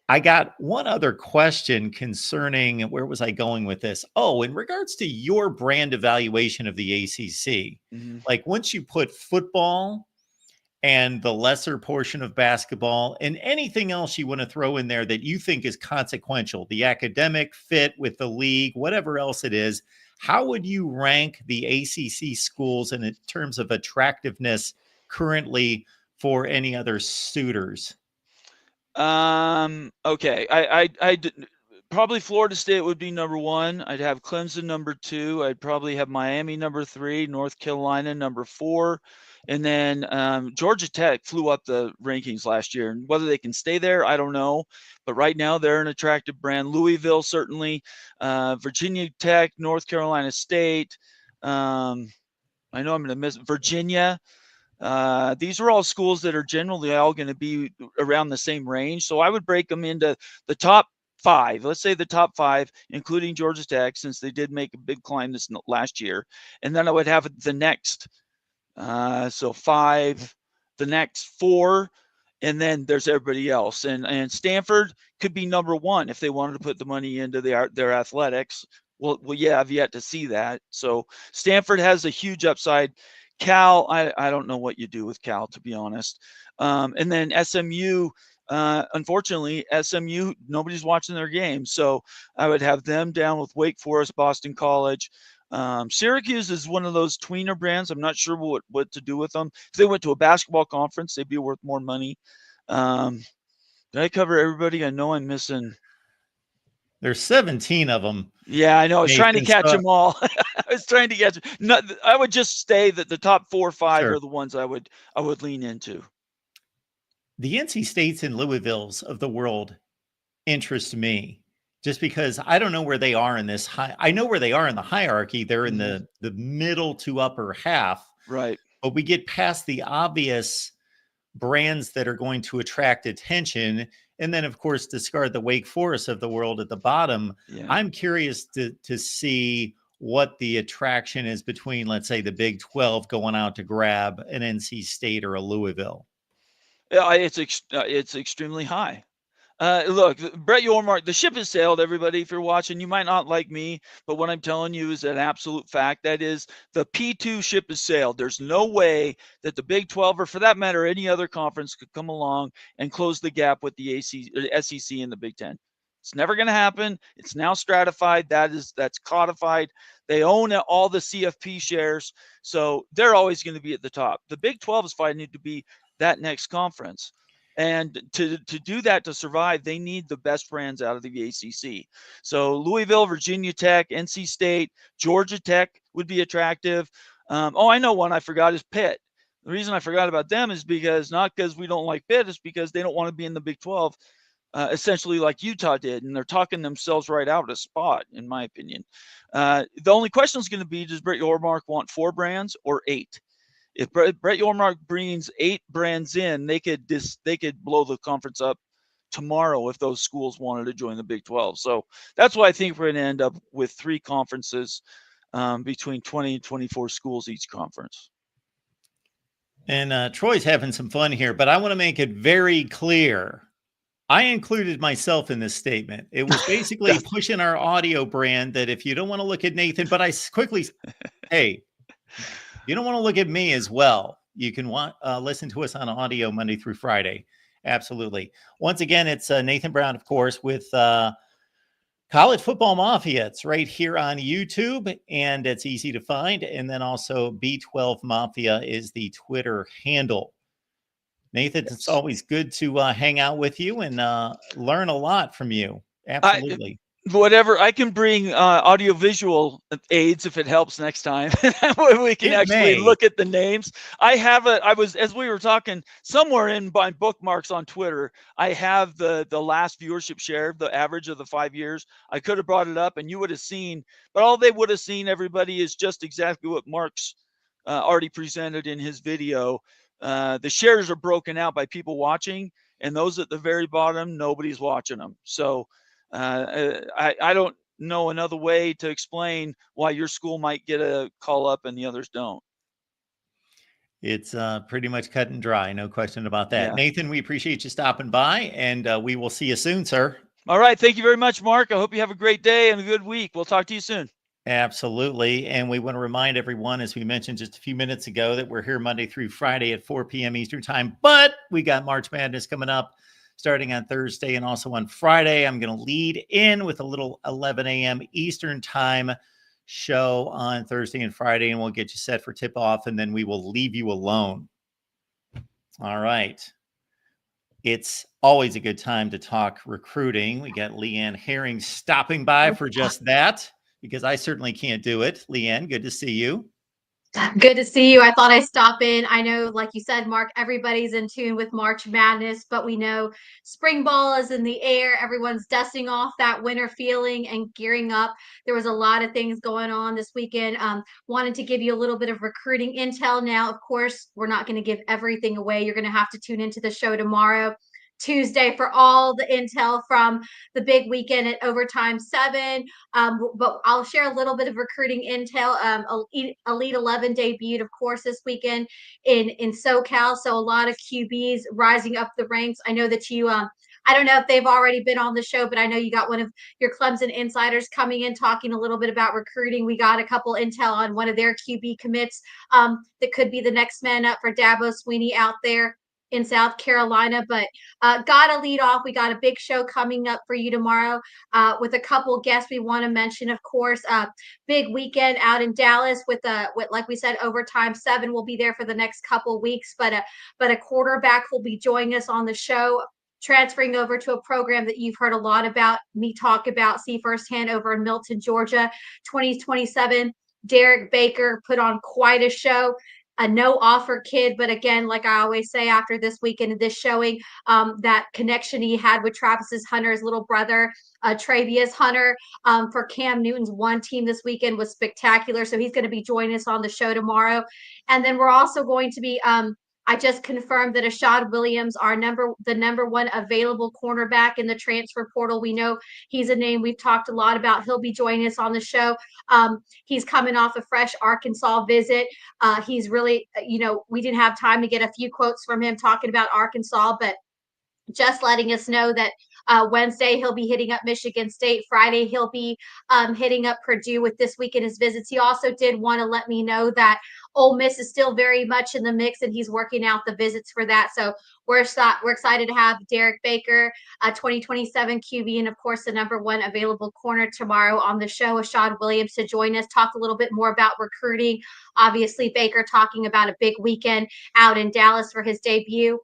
I got one other question concerning, where was I going with this? Oh, in regards to your brand evaluation of the ACC, like once you put football and the lesser portion of basketball and anything else you want to throw in there that you think is consequential, the academic fit with the league, whatever else it is, how would you rank the ACC schools in terms of attractiveness currently for any other suitors? Okay. I probably Florida State would be number 1. I'd have Clemson number 2. I'd probably have Miami number 3, North Carolina number 4. And then Georgia Tech flew up the rankings last year, and whether they can stay there, I don't know. But right now they're an attractive brand. Louisville, certainly. Virginia Tech, North Carolina State. I know I'm going to miss Virginia. These are all schools that are generally all going to be around the same range. So I would break them into the top 5. Let's say the top 5, including Georgia Tech, since they did make a big climb this last year. And then I would have the next. So 5, the next 4, and then there's everybody else. And Stanford could be number 1 if they wanted to put the money into their athletics. Well, yeah, I've yet to see that. So Stanford has a huge upside. Cal, I don't know what you do with Cal, to be honest. And then SMU, unfortunately, SMU, nobody's watching their games. So I would have them down with Wake Forest, Boston College. Syracuse is one of those tweener brands. I'm not sure what to do with them. If they went to a basketball conference, they'd be worth more money. Did I cover everybody? I know I'm missing. There's 17 of them. Yeah, I know. I was trying to catch them all. I was trying to catch. No, I would just say that the top 4 or 5 are the ones I would lean into. The NC States and Louisvilles of the world interest me, just because I don't know where they are in this I know where they are in the hierarchy. They're in the middle to upper half. Right. But we get past the obvious brands that are going to attract attention. And then, of course, discard the Wake Forest of the world at the bottom. Yeah. I'm curious to see what the attraction is between, let's say, the Big 12 going out to grab an NC State or a Louisville? It's extremely high. Look, Brett Yormark, the ship has sailed, everybody. If you're watching, you might not like me, but what I'm telling you is an absolute fact. That is, the P2 ship has sailed. There's no way that the Big 12, or for that matter, any other conference, could come along and close the gap with the SEC and the Big 10. It's never going to happen. It's now stratified. That's codified. They own all the CFP shares, so they're always going to be at the top. The Big 12 is fighting to be that next conference. And to do that, to survive, they need the best brands out of the ACC. So Louisville, Virginia Tech, NC State, Georgia Tech would be attractive. I know one I forgot is Pitt. The reason I forgot about them is not because we don't like Pitt, it's because they don't want to be in the Big 12, essentially like Utah did, and they're talking themselves right out of a spot, in my opinion. The only question is going to be, does Brett Yormark want 4 brands or 8? If Brett Yormark brings 8 brands in, they could blow the conference up tomorrow if those schools wanted to join the Big 12. So that's why I think we're going to end up with 3 conferences, between 20 and 24 schools each conference. And Troy's having some fun here, but I want to make it very clear. I included myself in this statement. It was basically pushing our audio brand that if you don't want to look at Nathan, but I quickly, hey, you don't want to look at me as well. You can listen to us on audio Monday through Friday. Absolutely. Once again, it's Nathan Brown, of course, with College Football Mafia. It's right here on YouTube, and it's easy to find. And then also B12 Mafia is the Twitter handle. Nathan, yes. It's always good to hang out with you and learn a lot from you. Absolutely. Whatever, I can bring audiovisual aids if it helps next time. We can actually look at the names. As we were talking, somewhere in my bookmarks on Twitter, I have the last viewership share, the average of the 5 years. I could have brought it up and you would have seen, but all they would have seen, everybody, is just exactly what Mark's already presented in his video. The shares are broken out by people watching, and those at the very bottom, nobody's watching them. So I don't know another way to explain why your school might get a call up and the others don't. It's pretty much cut and dry. No question about that. Yeah. Nathan, we appreciate you stopping by, and we will see you soon, sir. All right. Thank you very much, Mark. I hope you have a great day and a good week. We'll talk to you soon. Absolutely. And we want to remind everyone, as we mentioned just a few minutes ago, that we're here Monday through Friday at 4 p.m. Eastern time, but we got March Madness coming up starting on Thursday and also on Friday. I'm going to lead in with a little 11 a.m. Eastern time show on Thursday and Friday, and we'll get you set for tip-off, and then we will leave you alone. All right. It's always a good time to talk recruiting. We got Leanne Herring stopping by for just that, because I certainly can't do it. Leanne, good to see you. Good to see you. I thought I'd stop in. I know, like you said, Mark, everybody's in tune with March Madness, but we know spring ball is in the air. Everyone's dusting off that winter feeling and gearing up. There was a lot of things going on this weekend. Wanted to give you a little bit of recruiting intel. Now, of course, we're not going to give everything away. You're going to have to tune into the show tomorrow, Tuesday, for all the intel from the big weekend at Overtime 7. But I'll share a little bit of recruiting intel. Elite 11 debuted, of course, this weekend in SoCal. So a lot of QBs rising up the ranks. I know that you, I don't know if they've already been on the show, but I know you got one of your Clemson insiders coming in talking a little bit about recruiting. We got a couple intel on one of their QB commits that could be the next man up for Dabo Swinney out there in South Carolina. But gotta lead off. We got a big show coming up for you tomorrow with a couple guests we want to mention. Of course, big weekend out in Dallas with like we said, Overtime 7 will be there for the next couple weeks. But a quarterback will be joining us on the show, transferring over to a program that you've heard a lot about me talk about, see firsthand over in Milton, Georgia. 2027, Derek Baker put on quite a show. A no offer kid, but again, like I always say after this weekend and this showing, that connection he had with Travis Hunter's little brother, Travius Hunter, for Cam Newton's one team this weekend was spectacular. So he's going to be joining us on the show tomorrow. And then we're also going to be I just confirmed that Ashad Williams, the number one available cornerback in the transfer portal. We know he's a name we've talked a lot about. He'll be joining us on the show. He's coming off a fresh Arkansas visit. He's really, we didn't have time to get a few quotes from him talking about Arkansas, but just letting us know that Wednesday he'll be hitting up Michigan State. Friday he'll be hitting up Purdue with this week in his visits. He also did want to let me know that Ole Miss is still very much in the mix, and he's working out the visits for that. So we're excited to have Derek Baker, 2027 QB, and of course the number one available corner tomorrow on the show, Ashad Williams, to join us, talk a little bit more about recruiting. Obviously, Baker talking about a big weekend out in Dallas for his debut.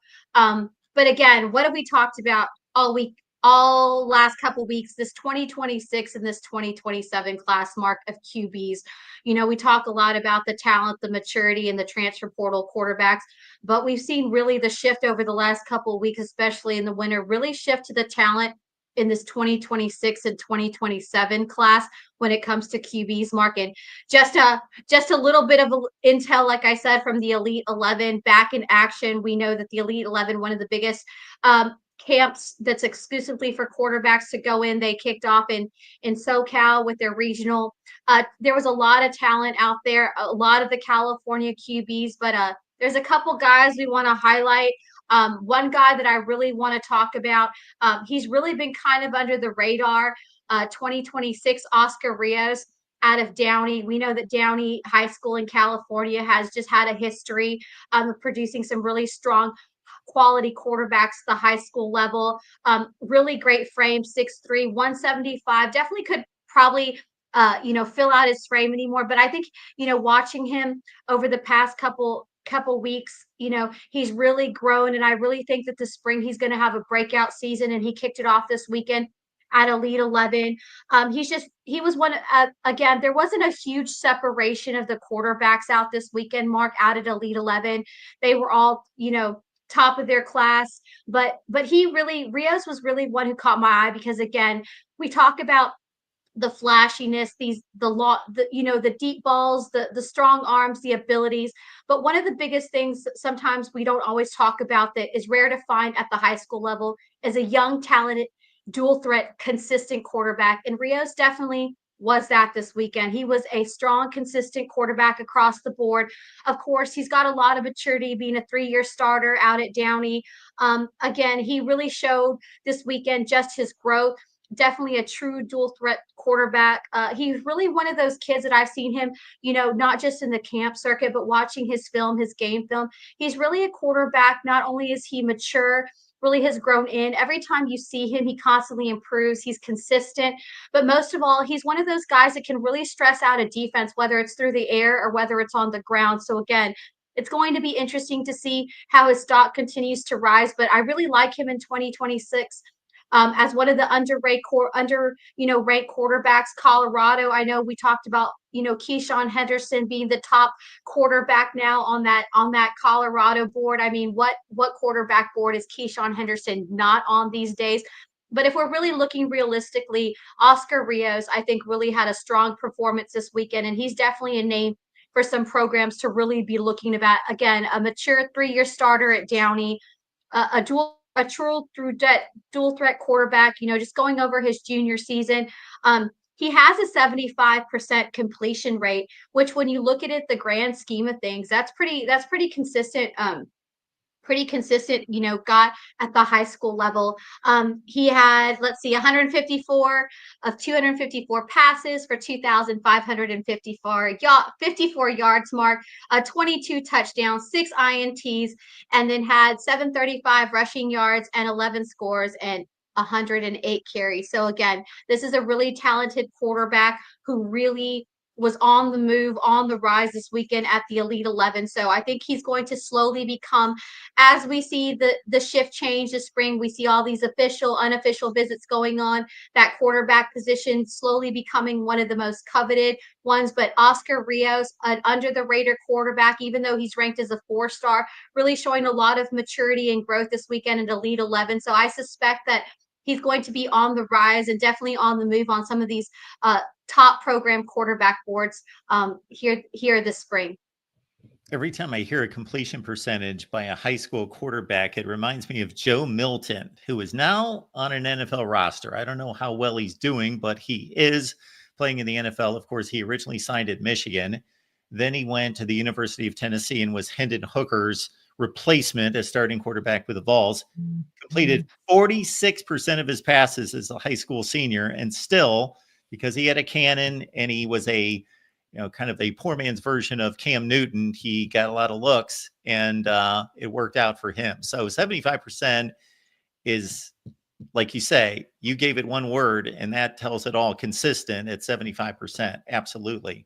But again, what have we talked about all week, all last couple weeks, this 2026 and this 2027 class, Mark, of QBs? We talk a lot about the talent, the maturity, and the transfer portal quarterbacks, but we've seen really the shift over the last couple of weeks, especially in the winter, really shift to the talent in this 2026 and 2027 class when it comes to QBs, Mark. And just a little bit of intel, like I said, from the Elite 11 back in action. We know that the Elite 11, one of the biggest camps that's exclusively for quarterbacks to go in, they kicked off in SoCal with their regional. There was a lot of talent out there, a lot of the California QBs, but there's a couple guys we want to highlight. One guy that I really want to talk about, he's really been kind of under the radar. 2026 Oscar Rios out of Downey. We know that Downey High School in California has just had a history of producing some really strong quality quarterbacks at the high school level. Really great frame, 6'3", 175. Definitely could probably fill out his frame anymore. But I think, watching him over the past couple weeks, he's really grown, and I really think that this spring he's going to have a breakout season, and he kicked it off this weekend at Elite 11. He was one, again, there wasn't a huge separation of the quarterbacks out this weekend, Mark, out at Elite 11. They were all, top of their class, but Rios was really one who caught my eye, because again, we talk about the flashiness, the deep balls, the strong arms, the abilities. But one of the biggest things that sometimes we don't always talk about, that is rare to find at the high school level, is a young, talented, dual threat, consistent quarterback. And Rios definitely was that this weekend. He was a strong, consistent quarterback across the board. Of course, he's got a lot of maturity, being a 3-year starter out at Downey. Again, he really showed this weekend just his growth. Definitely a true dual threat quarterback. He's really one of those kids that I've seen him, not just in the camp circuit, but watching his film, his game film. He's really a quarterback. Not only is he mature, really has grown in. Every time you see him, he constantly improves. He's consistent. But most of all, he's one of those guys that can really stress out a defense, whether it's through the air or whether it's on the ground. So again, it's going to be interesting to see how his stock continues to rise. But I really like him in 2026. As one of the ranked quarterbacks. Colorado, I know we talked about, Keyshawn Henderson being the top quarterback now on that Colorado board. I mean, what quarterback board is Keyshawn Henderson not on these days? But if we're really looking realistically, Oscar Rios, I think, really had a strong performance this weekend, and he's definitely a name for some programs to really be looking at. Again, a mature 3-year starter at Downey, a true dual threat quarterback, just going over his junior season. He has a 75% completion rate, which when you look at it, the grand scheme of things, that's pretty consistent. Got at the high school level. He had, 154 of 254 passes for 2,554 yards, Mark, 22 touchdowns, 6 INTs, and then had 735 rushing yards and 11 scores and 108 carries. So again, this is a really talented quarterback who really was on the move, on the rise this weekend at the Elite 11. So I think he's going to slowly become, as we see the shift change this spring, we see all these official, unofficial visits going on, that quarterback position slowly becoming one of the most coveted ones. But Oscar Rios, an under the radar quarterback, even though he's ranked as a 4-star, really showing a lot of maturity and growth this weekend in Elite 11. So I suspect that he's going to be on the rise and definitely on the move on some of these top program quarterback boards here this spring. Every time I hear a completion percentage by a high school quarterback, it reminds me of Joe Milton, who is now on an NFL roster. I don't know how well he's doing, but he is playing in the NFL. Of course, he originally signed at Michigan. Then he went to the University of Tennessee and was Hendon Hooker's replacement as starting quarterback with the Vols. Completed 46% of his passes as a high school senior, and still, because he had a cannon and he was kind of a poor man's version of Cam Newton, he got a lot of looks, and it worked out for him. So 75% is, like you say, you gave it one word, and that tells it all. Consistent at 75%. Absolutely.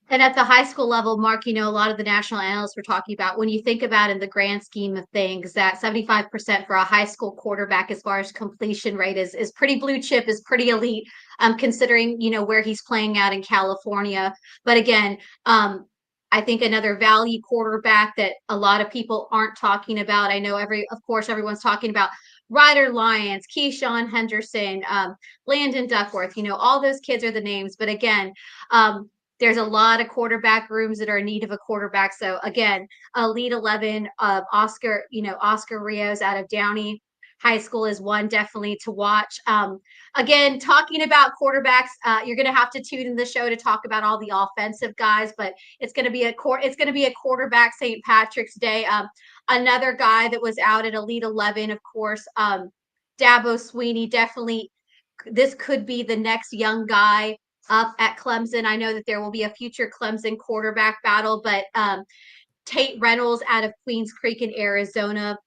And at the high school level, Mark, a lot of the national analysts were talking about, when you think about in the grand scheme of things, that 75% for a high school quarterback as far as completion rate is pretty blue chip, is pretty elite, considering, where he's playing out in California. But again, I think another value quarterback that a lot of people aren't talking about. I know of course, everyone's talking about Ryder Lyons, Keyshawn Henderson, Landon Duckworth, all those kids are the names. But again, there's a lot of quarterback rooms that are in need of a quarterback. So again, Elite 11, Oscar Rios out of Downey High School is one definitely to watch. Again, talking about quarterbacks, you're going to have to tune in the show to talk about all the offensive guys, but it's going to be a quarterback St. Patrick's Day. Another guy that was out at Elite 11, of course, Dabo Sweeney. Definitely, this could be the next young guy up at Clemson. I know that there will be a future Clemson quarterback battle, but Tate Reynolds out of Queens Creek in Arizona,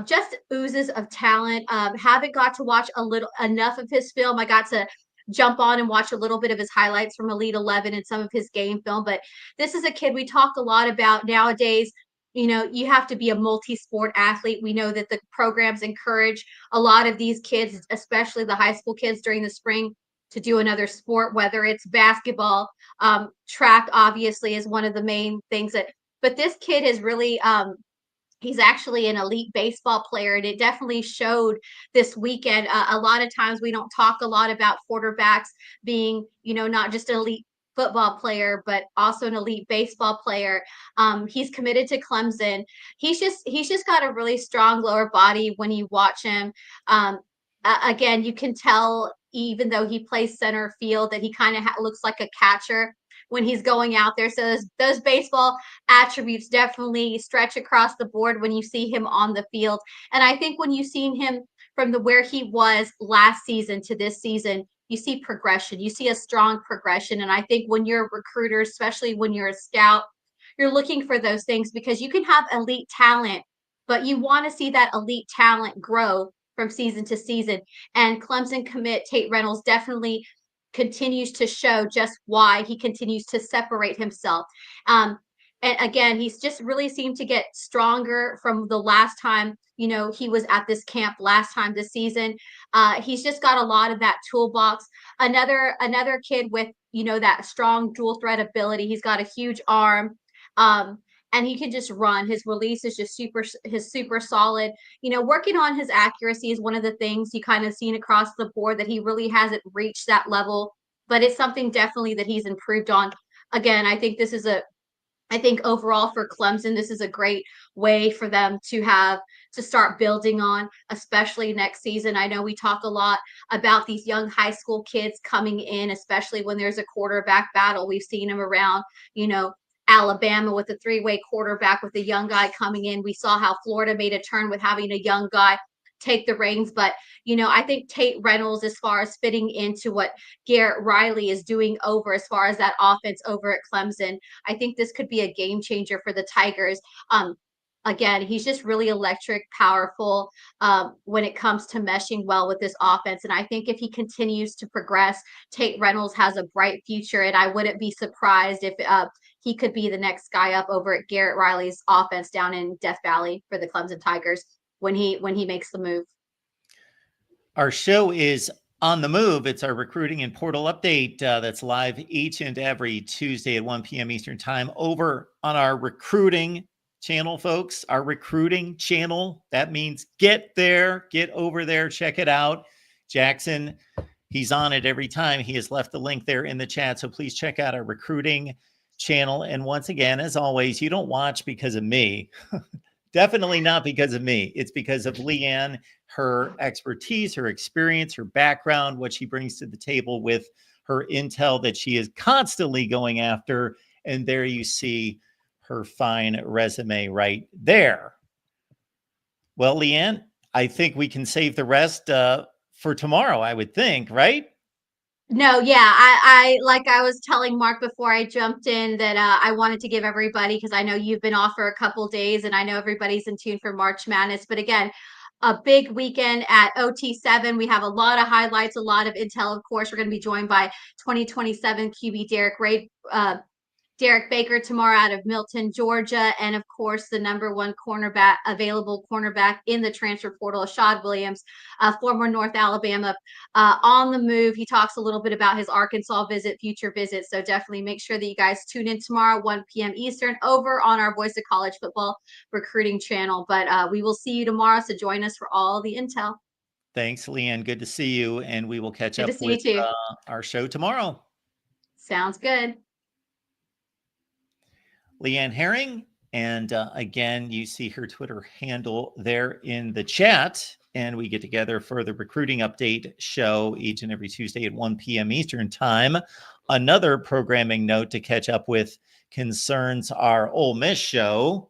just oozes of talent. Haven't got to watch enough of his film. I got to jump on and watch a little bit of his highlights from Elite 11 and some of his game film, but this is a kid we talk a lot about nowadays. You have to be a multi-sport athlete. We know that the programs encourage a lot of these kids, especially the high school kids during the spring, to do another sport, whether it's basketball. Track obviously is one of the main things but this kid is really, he's actually an elite baseball player, and it definitely showed this weekend. A lot of times we don't talk a lot about quarterbacks being, not just an elite football player, but also an elite baseball player. He's committed to Clemson. He's just got a really strong lower body when you watch him. Again, you can tell, even though he plays center field, that he kind of looks like a catcher when he's going out there. So those baseball attributes definitely stretch across the board when you see him on the field. And I think when you've seen him from where he was last season to this season, you see progression. You see a strong progression. And I think when you're a recruiter, especially when you're a scout, you're looking for those things, because you can have elite talent, but you want to see that elite talent grow from season to season. And Clemson commit Tate Reynolds definitely continues to show just why he continues to separate himself. And again, he's just really seemed to get stronger from the last time, he was at this camp last time this season. He's just got a lot of that toolbox. Another kid with, that strong dual threat ability. He's got a huge arm. And he can just run. His release is just super solid. Working on his accuracy is one of the things you kind of seen across the board, that he really hasn't reached that level, but it's something definitely that he's improved on. Again, I think overall for Clemson, this is a great way for them to start building on, especially next season. I know we talk a lot about these young high school kids coming in, especially when there's a quarterback battle. We've seen them around, Alabama with a three-way quarterback with a young guy coming in. We saw how Florida made a turn with having a young guy take the reins. But, I think Tate Reynolds, as far as fitting into what Garrett Riley is doing over as far as that offense over at Clemson, I think this could be a game changer for the Tigers. Again, he's just really electric, powerful when it comes to meshing well with this offense. And I think if he continues to progress, Tate Reynolds has a bright future. And I wouldn't be surprised if he could be the next guy up over at Garrett Riley's offense down in Death Valley for the Clemson Tigers when he makes the move. Our show is on the move. It's our recruiting and portal update that's live each and every Tuesday at 1 p.m. Eastern time over on our recruiting channel, folks. Our recruiting channel. That means get over there, check it out. Jackson, he's on it every time. He has left the link there in the chat. So please check out our recruiting channel. And once again, as always, you don't watch because of me. Definitely not because of me. It's because of Leanne, her expertise, her experience, her background, what she brings to the table with her intel that she is constantly going after. And there you see her fine resume right there. Well, Leanne, I think we can save the rest for tomorrow, I would think, right? No, yeah, I like I was telling Mark before I jumped in that I wanted to give everybody, because I know you've been off for a couple days and I know everybody's in tune for March Madness. But again, a big weekend at OT7. We have a lot of highlights, a lot of intel. Of course, we're going to be joined by 2027 QB Derek Baker tomorrow out of Milton, Georgia. And of course, the number one available cornerback in the transfer portal, Ashad Williams, former North Alabama, on the move. He talks a little bit about his Arkansas future visit. So definitely make sure that you guys tune in tomorrow, 1 p.m. Eastern, over on our Voice of College Football recruiting channel. But we will see you tomorrow. So join us for all the intel. Thanks, Leanne. Good to see you. And we will catch Good up to see with you too. our show tomorrow. Sounds good. Leanne Herring. And again, you see her Twitter handle there in the chat. And we get together for the recruiting update show each and every Tuesday at 1 p.m. Eastern time. Another programming note to catch up with concerns our Ole Miss show.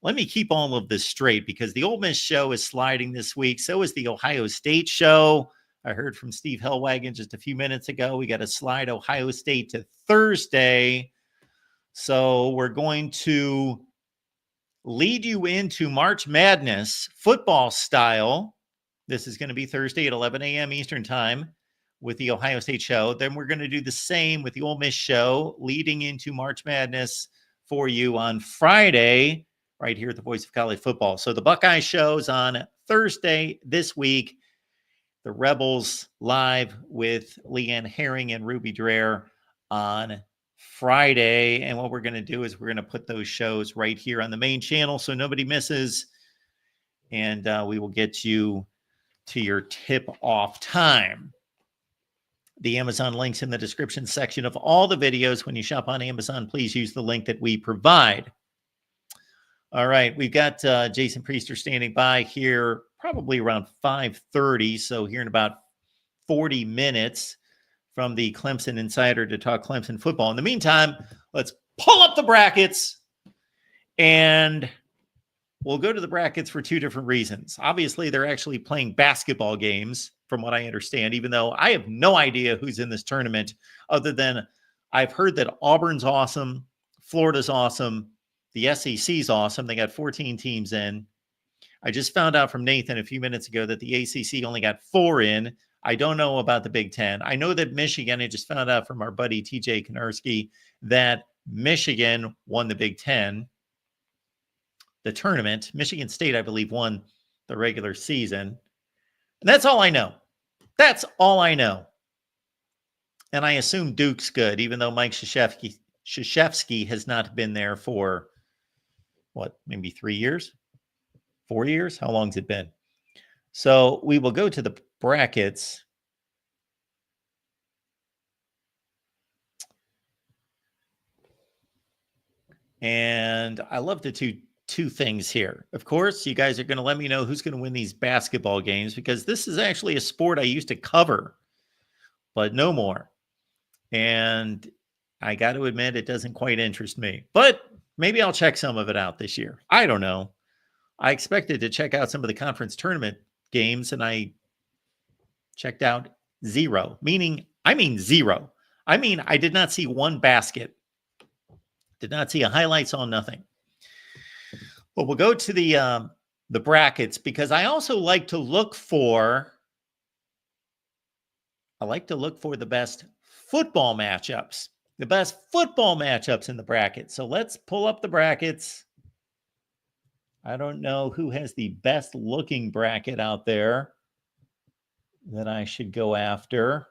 Let me keep all of this straight, because the Ole Miss show is sliding this week. So is the Ohio State show. I heard from Steve Hellwagon just a few minutes ago. We got to slide Ohio State to Thursday. So we're going to lead you into March Madness football style. This is going to be Thursday at 11 a.m. Eastern time with the Ohio State show. Then we're going to do the same with the Ole Miss show, leading into March Madness for you on Friday, right here at the Voice of College Football. So the Buckeye show's on Thursday this week. The Rebels live with Leanne Herring and Ruby Dreher on Friday. And what we're going to do is we're going to put those shows right here on the main channel so nobody misses. And we will get you to your tip-off time. The Amazon links in the description section of all the videos. When you shop on Amazon, please use the link that we provide. All right, we've got Jason Priester standing by here probably around 5:30. So here in about 40 minutes from the Clemson Insider to talk Clemson football. In the meantime, let's pull up the brackets, and we'll go to the brackets for two different reasons. Obviously, they're actually playing basketball games, from what I understand, even though I have no idea who's in this tournament, other than I've heard that Auburn's awesome, Florida's awesome, the SEC's awesome. They got 14 teams in. I just found out from Nathan a few minutes ago that the ACC only got 4 in. I don't know about the Big Ten. I know that Michigan, I just found out from our buddy TJ Konarski that Michigan won the Big Ten, the tournament. Michigan State, I believe, won the regular season. And that's all I know. That's all I know. And I assume Duke's good, even though Mike Krzyzewski has not been there for, what, maybe 3 years? 4 years? How long has it been? So we will go to the brackets. And I love the two things here. Of course, you guys are going to let me know who's going to win these basketball games, because this is actually a sport I used to cover, but no more. And I got to admit, it doesn't quite interest me. But maybe I'll check some of it out this year. I don't know. I expected to check out some of the conference tournament games, and I checked out zero. I mean zero. I mean, I did not see one basket. Did not see a highlight, saw nothing. But we'll go to the brackets, because I also like to look for the best football matchups. The best football matchups in the bracket. So let's pull up the brackets. I don't know who has the best looking bracket out there that I should go after.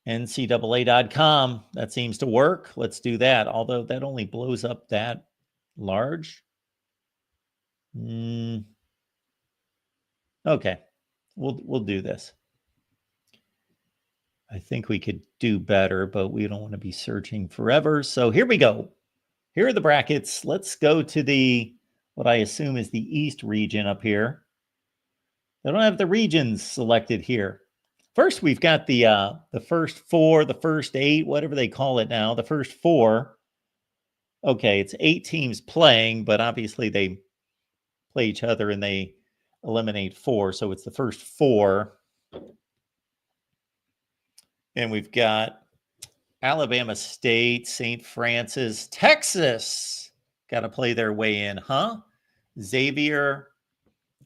NCAA.com. That seems to work. Let's do that. Although that only blows up that large. Okay. We'll do this. I think we could do better, but we don't want to be searching forever. So here we go. Here are the brackets. Let's go to the what I assume is the East region up here. They don't have the regions selected here. First, we've got the first four, the first eight, whatever they call it now, the first four. Okay, it's 8 teams playing, but obviously they play each other and they eliminate 4, so it's the first 4. And we've got Alabama State, St. Francis, Texas. Got to play their way in, huh? Xavier,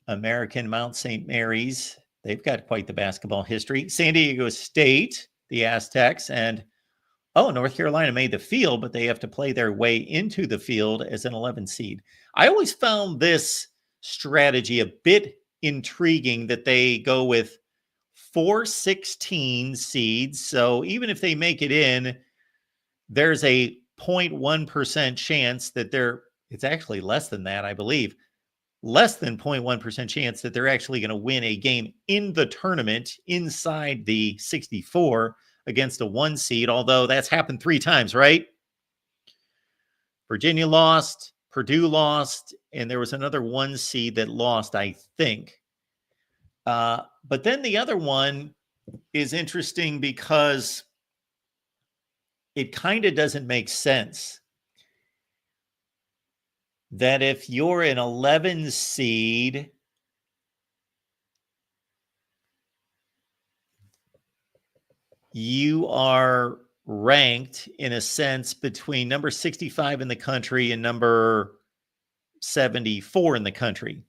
American Mount St. Mary's. They've got quite the basketball history. San Diego State, the Aztecs, and North Carolina made the field, but they have to play their way into the field as an 11 seed. I always found this strategy a bit intriguing that they go with 4 16 seeds. So even if they make it in, there's a 0.1% chance that it's actually less than that, I believe, less than 0.1% chance that they're actually going to win a game in the tournament inside the 64 against a 1 seed, although that's happened 3 times, right? Virginia lost, Purdue lost, and there was another 1 seed that lost, I think. But then the other one is interesting because it kind of doesn't make sense that if you're an 11 seed, you are ranked in a sense between number 65 in the country and number 74 in the country,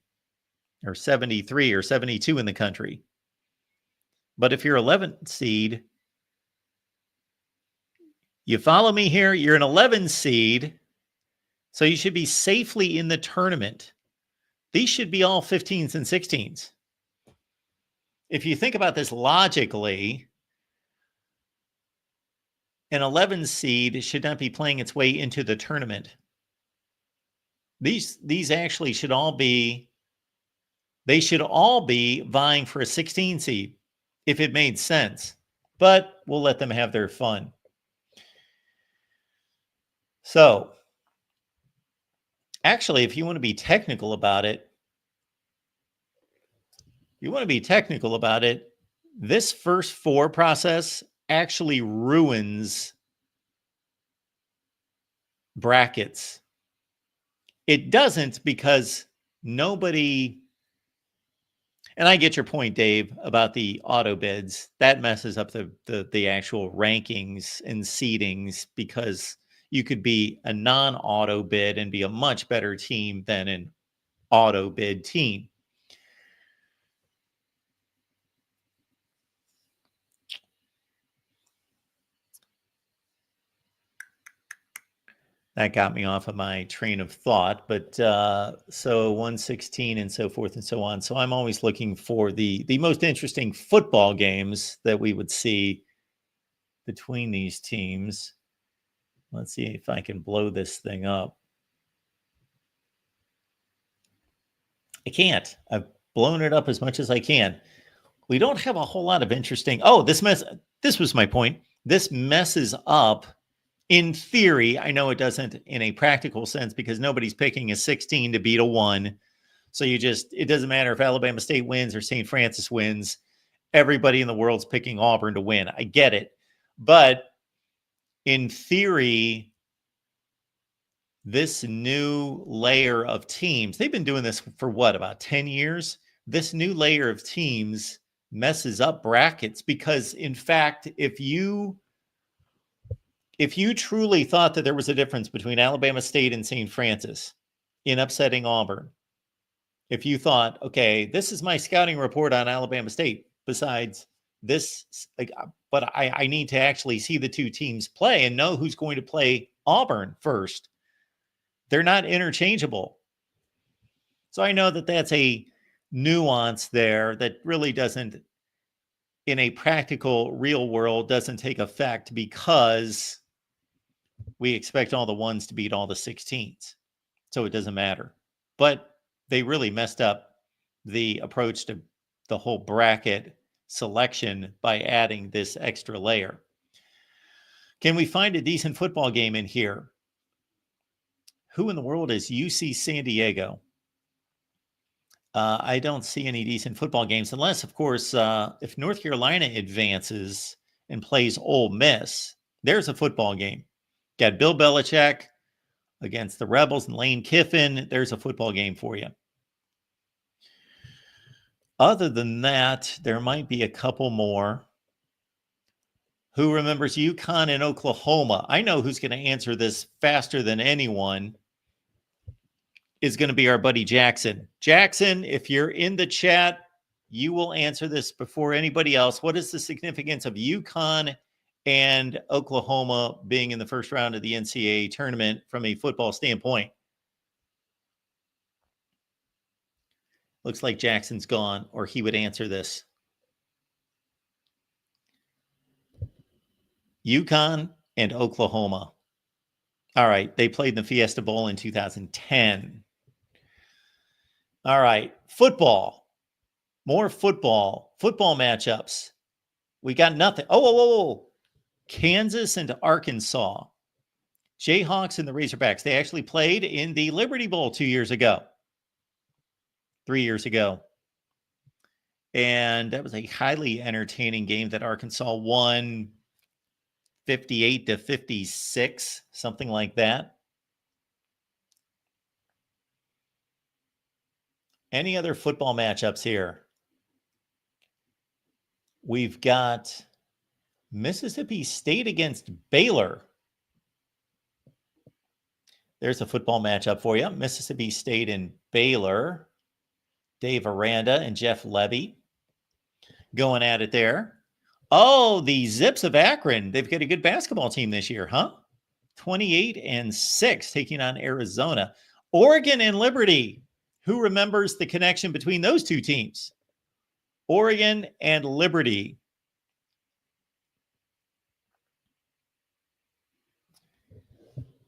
or 73 or 72 in the country. But if you're 11th seed, you follow me here, you're an 11 seed, so you should be safely in the tournament. These should be all 15s and 16s. If you think about this logically, an 11 seed should not be playing its way into the tournament. These actually should all be vying for a 16 seed if it made sense. But we'll let them have their fun. So, actually, if you want to be technical about it, this first 4 process actually ruins brackets. It doesn't because nobody, and I get your point, Dave, about the auto bids. That messes up the actual rankings and seedings because you could be a non-auto bid and be a much better team than an auto bid team. That got me off of my train of thought, but so 116 and so forth and so on. So I'm always looking for the most interesting football games that we would see between these teams. Let's see if I can blow this thing up. I can't. I've blown it up as much as I can. We don't have a whole lot of interesting. This was my point. This messes up. In theory, I know it doesn't in a practical sense because nobody's picking a 16 to beat a 1. So it doesn't matter if Alabama State wins or St. Francis wins. Everybody in the world's picking Auburn to win. I get it. But in theory, this new layer of teams, they've been doing this for about 10 years? This new layer of teams messes up brackets because, in fact, if you truly thought that there was a difference between Alabama State and St. Francis in upsetting Auburn, if you thought, okay, this is my scouting report on Alabama State, besides this, but I need to actually see the 2 teams play and know who's going to play Auburn first. They're not interchangeable. So I know that that's a nuance there that really doesn't, in a practical real world, doesn't take effect because we expect all the 1s to beat all the 16s. So it doesn't matter. But they really messed up the approach to the whole bracket selection by adding this extra layer. Can we find a decent football game in here? Who in the world is UC San Diego? I don't see any decent football games unless, of course, if North Carolina advances and plays Ole Miss, there's a football game. Got Bill Belichick against the Rebels and Lane Kiffin. There's a football game for you. Other than that, there might be a couple more. Who remembers UConn and Oklahoma? I know who's going to answer this faster than anyone. Is going to be our buddy Jackson. Jackson, if you're in the chat, you will answer this before anybody else. What is the significance of UConn and Oklahoma being in the first round of the NCAA tournament from a football standpoint? Looks like Jackson's gone, or he would answer this. UConn and Oklahoma. All right, they played in the Fiesta Bowl in 2010. All right, football. More football. Football matchups. We got nothing. Oh. Kansas and Arkansas. Jayhawks and the Razorbacks. They actually played in the Liberty Bowl 2 years ago. 3 years ago. And that was a highly entertaining game that Arkansas won 58-56, something like that. Any other football matchups here? We've got Mississippi State against Baylor. There's a football matchup for you. Mississippi State and Baylor. Dave Aranda and Jeff Levy going at it there. Oh, the Zips of Akron. They've got a good basketball team this year, huh? 28-6 taking on Arizona. Oregon and Liberty. Who remembers the connection between those two teams? Oregon and Liberty.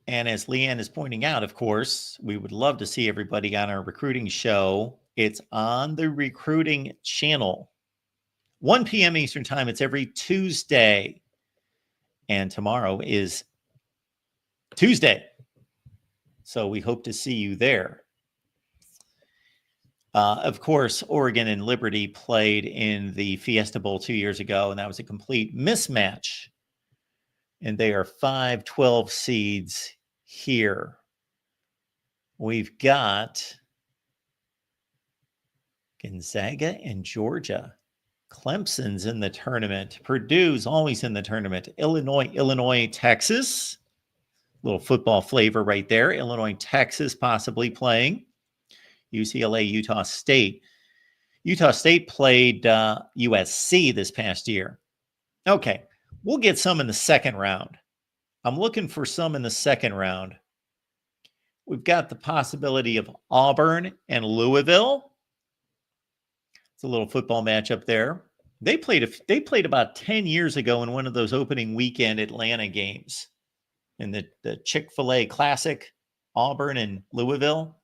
And as Leanne is pointing out, of course, we would love to see everybody on our recruiting show. It's on the recruiting channel. 1 p.m. Eastern time. It's every Tuesday. And tomorrow is Tuesday. So we hope to see you there. Of course, Oregon and Liberty played in the Fiesta Bowl 2 years ago, and that was a complete mismatch. And they are 5-12 seeds here. We've got Gonzaga and Georgia. Clemson's in the tournament. Purdue's always in the tournament. Illinois, Texas. Little football flavor right there. Illinois, Texas possibly playing. UCLA, Utah State. Utah State played USC this past year. Okay, we'll get some in the second round. I'm looking for some in the second round. We've got the possibility of Auburn and Louisville. It's a little football matchup there. They played about 10 years ago in one of those opening weekend Atlanta games in the Chick-fil-A Classic, Auburn and Louisville.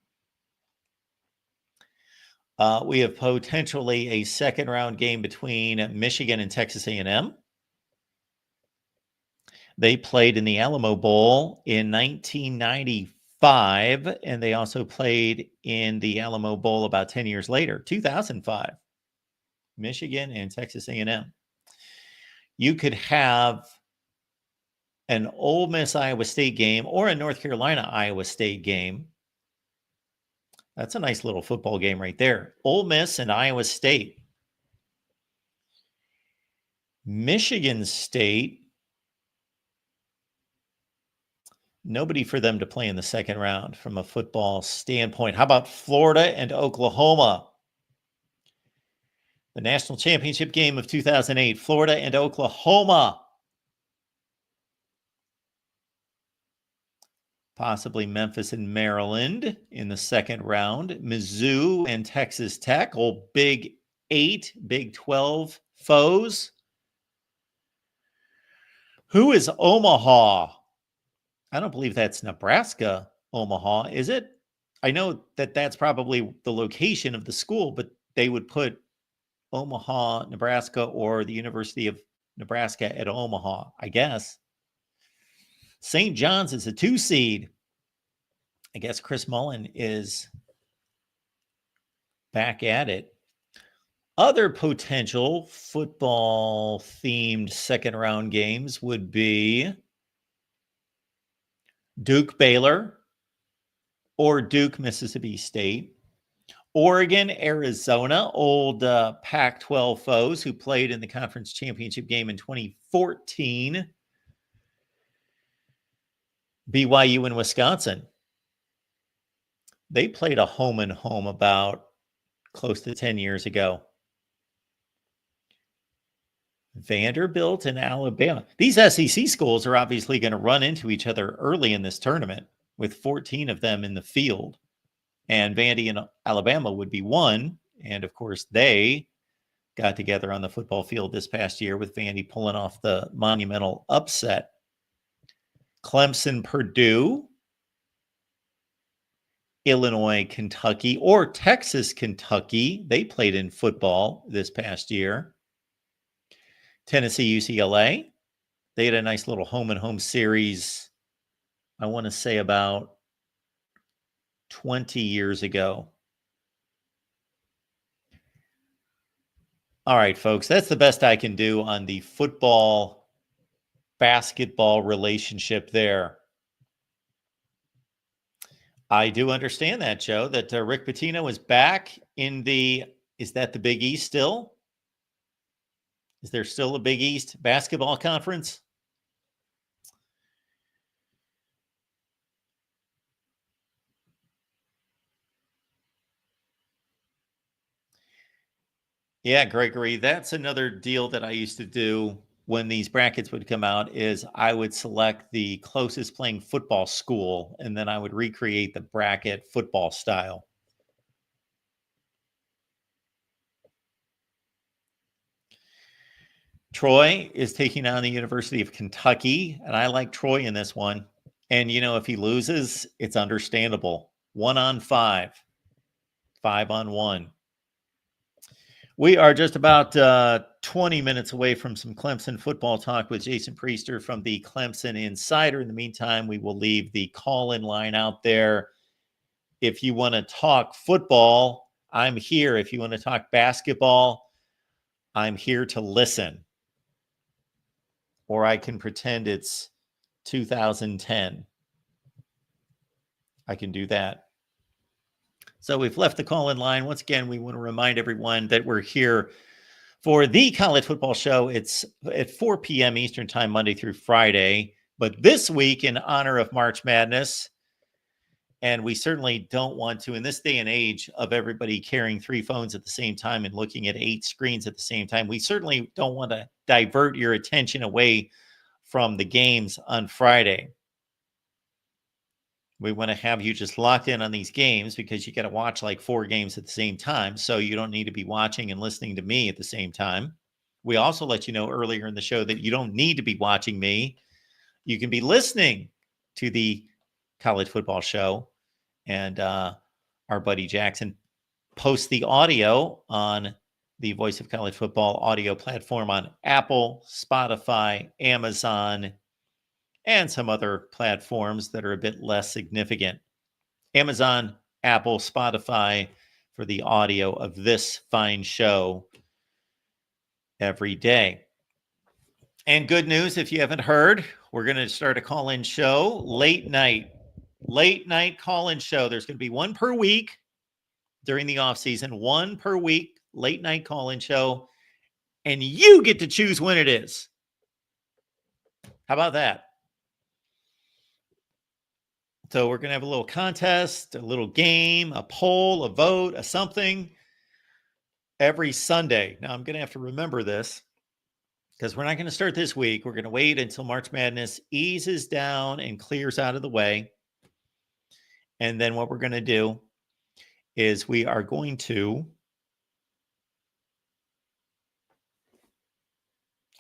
We have potentially a second round game between Michigan and Texas A&M. They played in the Alamo Bowl in 1995, and they also played in the Alamo Bowl about 10 years later, 2005. Michigan and Texas A&M. You could have an Ole Miss Iowa State game or a North Carolina Iowa State game. That's a nice little football game right there. Ole Miss and Iowa State. Michigan State. Nobody for them to play in the second round from a football standpoint. How about Florida and Oklahoma? The national championship game of 2008. Florida and Oklahoma. Possibly Memphis and Maryland in the second round. Mizzou and Texas Tech, old Big 8, Big 12 foes. Who is Omaha? I don't believe that's Nebraska, Omaha, is it? I know that that's probably the location of the school, but they would put Omaha, Nebraska, or the University of Nebraska at Omaha, I guess. St. John's is a 2 seed. I guess Chris Mullen is back at it. Other potential football themed second round games would be Duke Baylor or Duke Mississippi State, Oregon Arizona, old Pac 12 foes who played in the conference championship game in 2014, BYU and Wisconsin. They played a home and home about close to 10 years ago. Vanderbilt and Alabama. These SEC schools are obviously going to run into each other early in this tournament with 14 of them in the field. And Vandy and Alabama would be one. And of course, they got together on the football field this past year with Vandy pulling off the monumental upset. Clemson, Purdue, Illinois, Kentucky, or Texas, Kentucky. They played in football this past year. Tennessee, UCLA. They had a nice little home and home series, I want to say about 20 years ago. All right, folks, that's the best I can do on the football basketball relationship there. I do understand that, Joe, that Rick Pitino is back in is that the Big East still? Is there still a Big East basketball conference? Yeah, Gregory, that's another deal that I used to do when these brackets would come out is I would select the closest playing football school, and then I would recreate the bracket football style. Troy is taking on the University of Kentucky, and I like Troy in this one. And, if he loses, it's understandable. 1-on-5, 5-on-1. We are just about 20 minutes away from some Clemson football talk with Jason Priester from the Clemson Insider. In the meantime, we will leave the call-in line out there. If you want to talk football, I'm here. If you want to talk basketball, I'm here to listen. Or I can pretend it's 2010. I can do that. So we've left the call-in line. Once again, we want to remind everyone that we're here for the College Football Show. It's at 4 p.m. Eastern Time, Monday through Friday. But this week, in honor of March Madness, and we certainly don't want to, in this day and age of everybody carrying 3 phones at the same time and looking at 8 screens at the same time, we certainly don't want to divert your attention away from the games on Friday. We want to have you just locked in on these games because you got to watch like 4 games at the same time. So you don't need to be watching and listening to me at the same time. We also let you know earlier in the show that you don't need to be watching me. You can be listening to the College Football Show. And our buddy Jackson posts the audio on the Voice of College Football audio platform on Apple, Spotify, Amazon, and some other platforms that are a bit less significant. Amazon, Apple, Spotify for the audio of this fine show every day. And good news, if you haven't heard, we're going to start a call-in show, late night call-in show. There's going to be one per week during the off season, one per week, late night call-in show, and you get to choose when it is. How about that? So we're going to have a little contest, a little game, a poll, a vote, a something every Sunday. Now I'm going to have to remember this because we're not going to start this week. We're going to wait until March Madness eases down and clears out of the way. And then what we're going to do is we are going to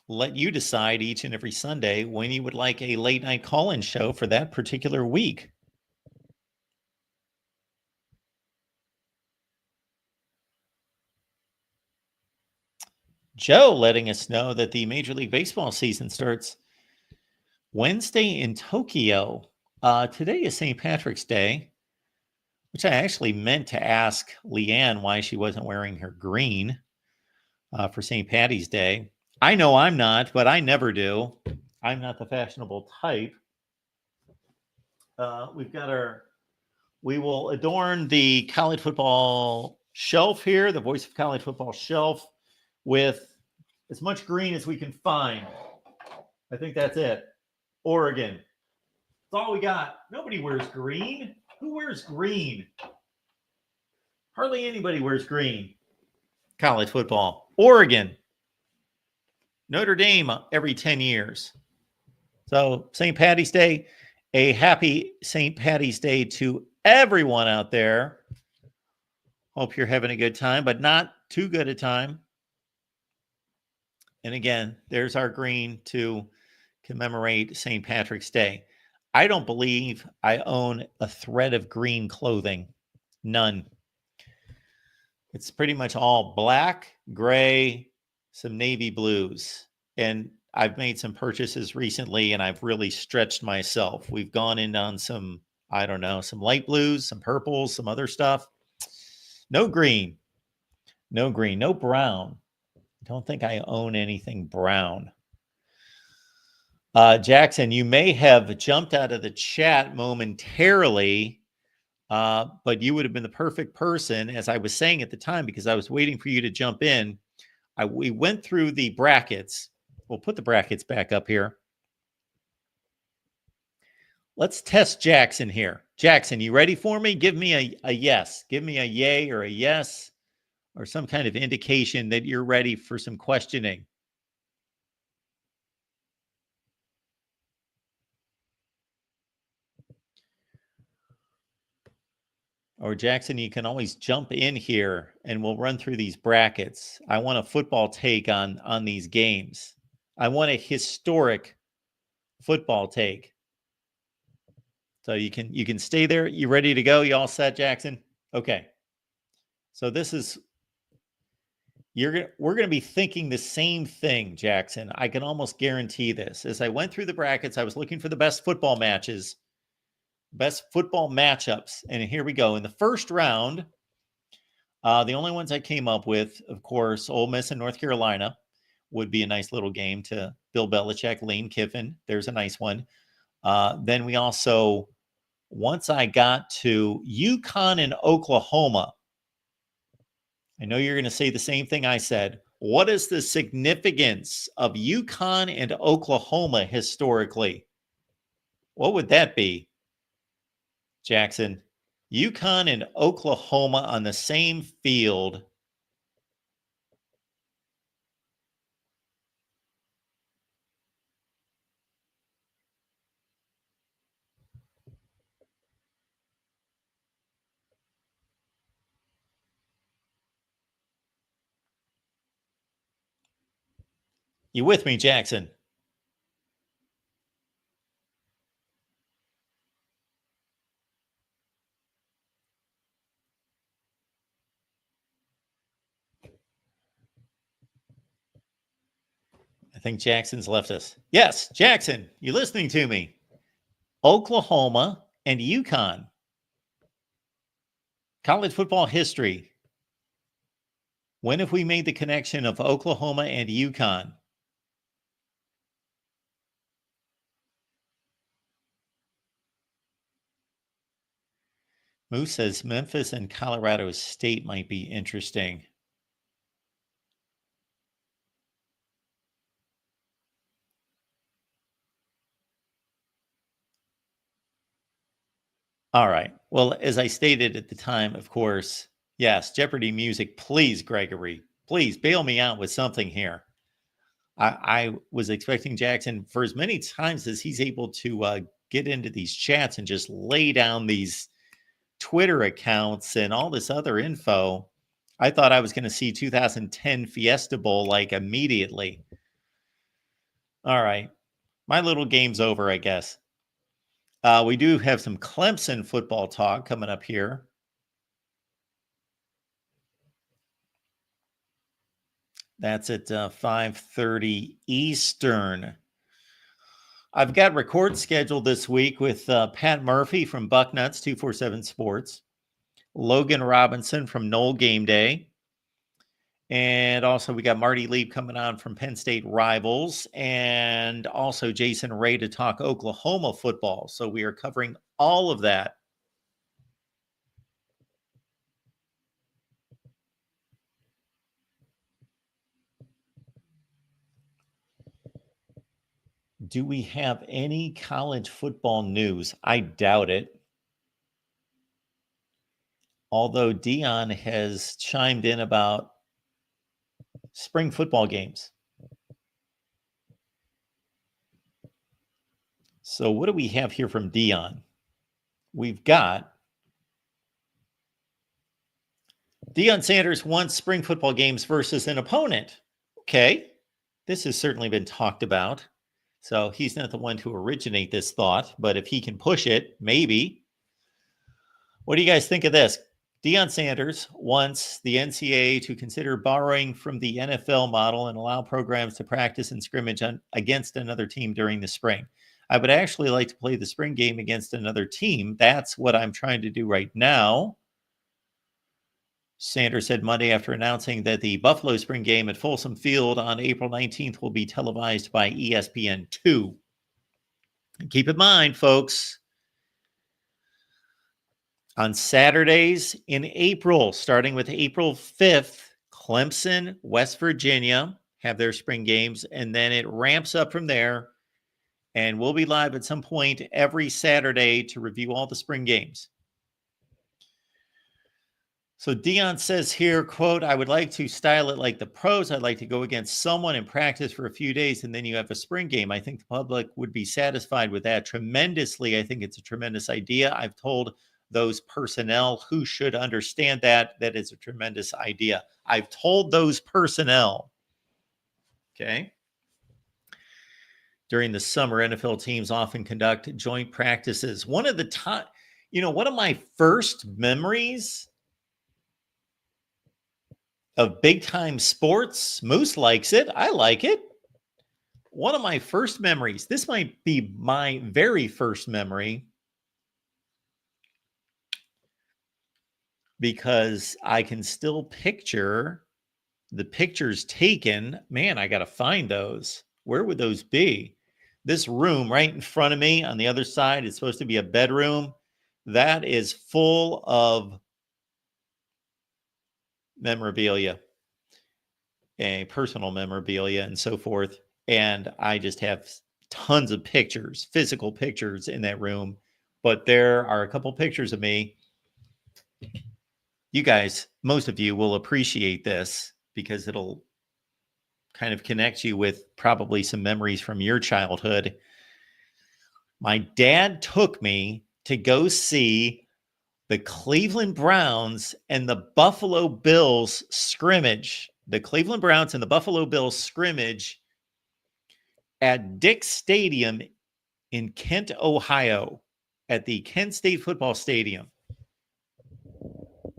let you decide each and every Sunday when you would like a late night call-in show for that particular week. Joe letting us know that the Major League Baseball season starts Wednesday in Tokyo. Today is St. Patrick's Day, which I actually meant to ask Leanne why she wasn't wearing her green for St. Patty's Day. I know I'm not, but I never do. I'm not the fashionable type. We will adorn the college football shelf here, the Voice of College Football shelf, with as much green as we can find. I think that's it. Oregon. That's all we got. Nobody wears green. Who wears green? Hardly anybody wears green. College football. Oregon. Notre Dame every 10 years. So St. Patty's Day, a happy St. Patty's Day to everyone out there. Hope you're having a good time, but not too good a time. And again, there's our green to commemorate St. Patrick's Day. I don't believe I own a thread of green clothing. None. It's pretty much all black, gray, some navy blues. And I've made some purchases recently and I've really stretched myself. We've gone in on some, I don't know, some light blues, some purples, some other stuff. No green. No green. No brown. I don't think I own anything brown. Jackson, you may have jumped out of the chat momentarily, but you would have been the perfect person, as I was saying at the time, because I was waiting for you to jump in. We went through the brackets. We'll put the brackets back up here. Let's test Jackson here. Jackson, you ready for me? Give me a yes. Give me a yay or a yes or some kind of indication that you're ready for some questioning. Or Jackson, you can always jump in here and we'll run through these brackets. I want a football take on these games. I want a historic football take. So you can stay there. You ready to go? You all set, Jackson? Okay. So this is we're going to be thinking the same thing, Jackson. I can almost guarantee this. As I went through the brackets, I was looking for the best football matches, best football matchups. And here we go. In the first round, the only ones I came up with, of course, Ole Miss and North Carolina would be a nice little game to Bill Belichick, Lane Kiffin. There's a nice one. Then we also, once I got to UConn and Oklahoma, I know you're going to say the same thing I said. What is the significance of UConn and Oklahoma historically? What would that be, Jackson? UConn and Oklahoma on the same field. You with me, Jackson? I think Jackson's left us. Yes, Jackson, you listening to me? Oklahoma and UConn. College football history. When have we made the connection of Oklahoma and UConn? Moose says Memphis and Colorado State might be interesting. All right. Well, as I stated at the time, of course, yes, Jeopardy music, please, Gregory, please bail me out with something here. I was expecting Jackson, for as many times as he's able to get into these chats and just lay down these Twitter accounts and all this other info, I thought I was going to see 2010 Fiesta Bowl like immediately. All right. My little game's over, I guess. We do have some Clemson football talk coming up here. That's at 5:30 Eastern. I've got record scheduled this week with Pat Murphy from Bucknuts 247 Sports, Logan Robinson from Knoll Game Day, and also we got Marty Leap coming on from Penn State Rivals, and also Jason Ray to talk Oklahoma football. So we are covering all of that. Do we have any college football news? I doubt it. Although Dion has chimed in about spring football games. So what do we have here from Dion? We've got Deion Sanders wants spring football games versus an opponent. Okay. This has certainly been talked about. So he's not the one to originate this thought, but if he can push it, maybe. What do you guys think of this? Deion Sanders wants the NCAA to consider borrowing from the NFL model and allow programs to practice and scrimmage against another team during the spring. I would actually like to play the spring game against another team. That's what I'm trying to do right now. Sanders said Monday after announcing that the Buffalo spring game at Folsom Field on April 19th will be televised by ESPN2. And keep in mind, folks, on Saturdays in April, starting with April 5th, Clemson, West Virginia have their spring games, and then it ramps up from there. And we'll be live at some point every Saturday to review all the spring games. So Dion says here, quote, I would like to style it like the pros. I'd like to go against someone and practice for a few days, and then you have a spring game. I think the public would be satisfied with that tremendously. I think it's a tremendous idea. I've told those personnel who should understand that is a tremendous idea. I've told those personnel. Okay. During the summer, NFL teams often conduct joint practices. One of my first memories of big time sports, Moose likes it. I like it. One of my first memories, this might be my very first memory, because I can still picture the pictures taken. Man, I got to find those. Where would those be? This room right in front of me on the other side is supposed to be a bedroom. That is full of memorabilia, personal memorabilia and so forth. And I just have tons of pictures, physical pictures in that room. But there are a couple pictures of me. You guys, most of you will appreciate this because it'll kind of connect you with probably some memories from your childhood. My dad took me to go see the Cleveland Browns and the Buffalo Bills scrimmage. The Cleveland Browns and the Buffalo Bills scrimmage at Dick's Stadium in Kent, Ohio, at the Kent State Football Stadium.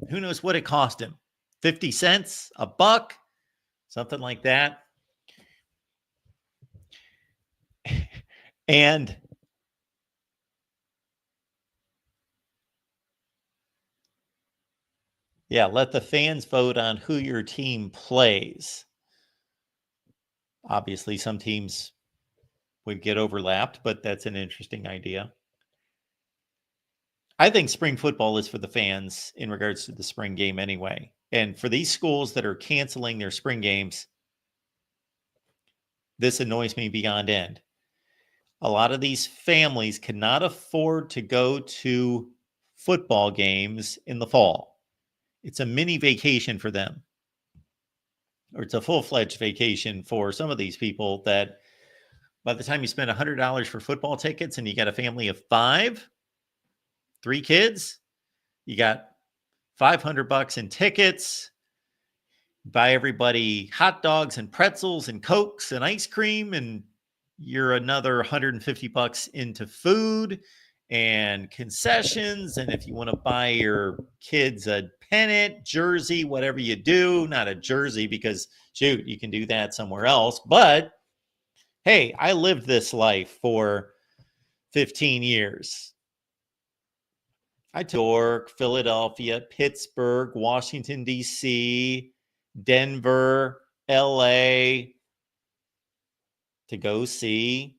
Who knows what it cost him? 50 cents, a buck, something like that. And yeah, let the fans vote on who your team plays. Obviously, some teams would get overlapped, but that's an interesting idea. I think spring football is for the fans in regards to the spring game anyway. And for these schools that are canceling their spring games, this annoys me beyond end. A lot of these families cannot afford to go to football games in the fall. It's a mini vacation for them. Or it's a full-fledged vacation for some of these people that by the time you spend $100 for football tickets and you got a family of 5, 3 kids, you got $500 in tickets, buy everybody hot dogs and pretzels and Cokes and ice cream, and you're another $150 into food and concessions. And if you want to buy your kids a pennant, jersey, whatever you do. Not a jersey because, shoot, you can do that somewhere else. But, hey, I lived this life for 15 years. I took New York, Philadelphia, Pittsburgh, Washington, D.C., Denver, L.A., to go see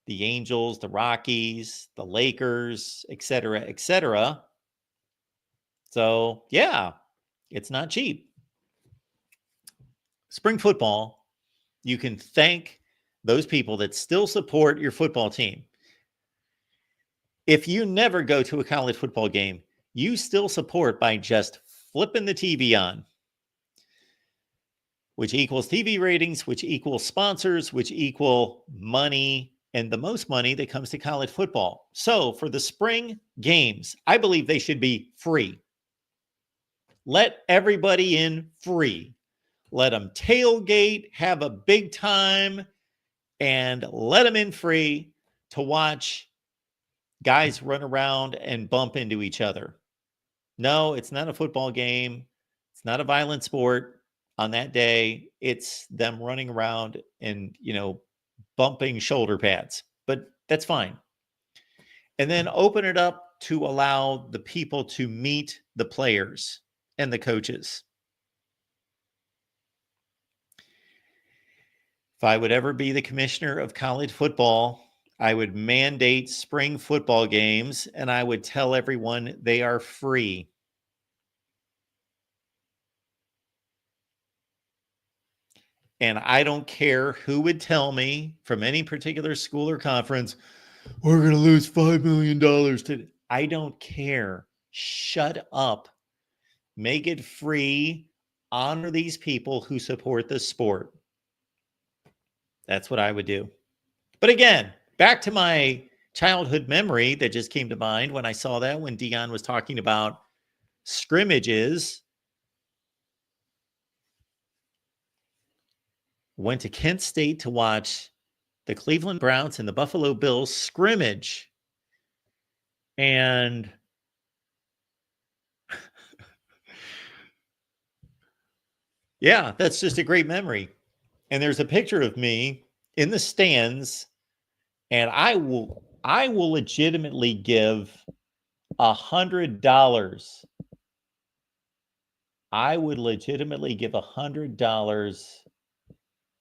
the Angels, the Rockies, the Lakers, et cetera, et cetera. So, yeah, it's not cheap. Spring football, you can thank those people that still support your football team. If you never go to a college football game, you still support by just flipping the TV on, which equals TV ratings, which equals sponsors, which equal money, and the most money that comes to college football. So for the spring games, I believe they should be free. Let everybody in free. Let them tailgate, have a big time, and let them in free to watch guys run around and bump into each other. No, it's not a football game. It's not a violent sport on that day. It's them running around and, bumping shoulder pads. But that's fine. And then open it up to allow the people to meet the players and the coaches. If I would ever be the commissioner of college football, I would mandate spring football games, and I would tell everyone they are free. And I don't care who would tell me from any particular school or conference, we're going to lose $5 million today. I don't care. Shut up. Make it free. Honor these people who support the sport. That's what I would do. But again, back to my childhood memory that just came to mind when I saw that, when Dion was talking about scrimmages. Went to Kent State to watch the Cleveland Browns and the Buffalo Bills scrimmage. And yeah, that's just a great memory. And there's a picture of me in the stands, and I will legitimately give $100. I would legitimately give $100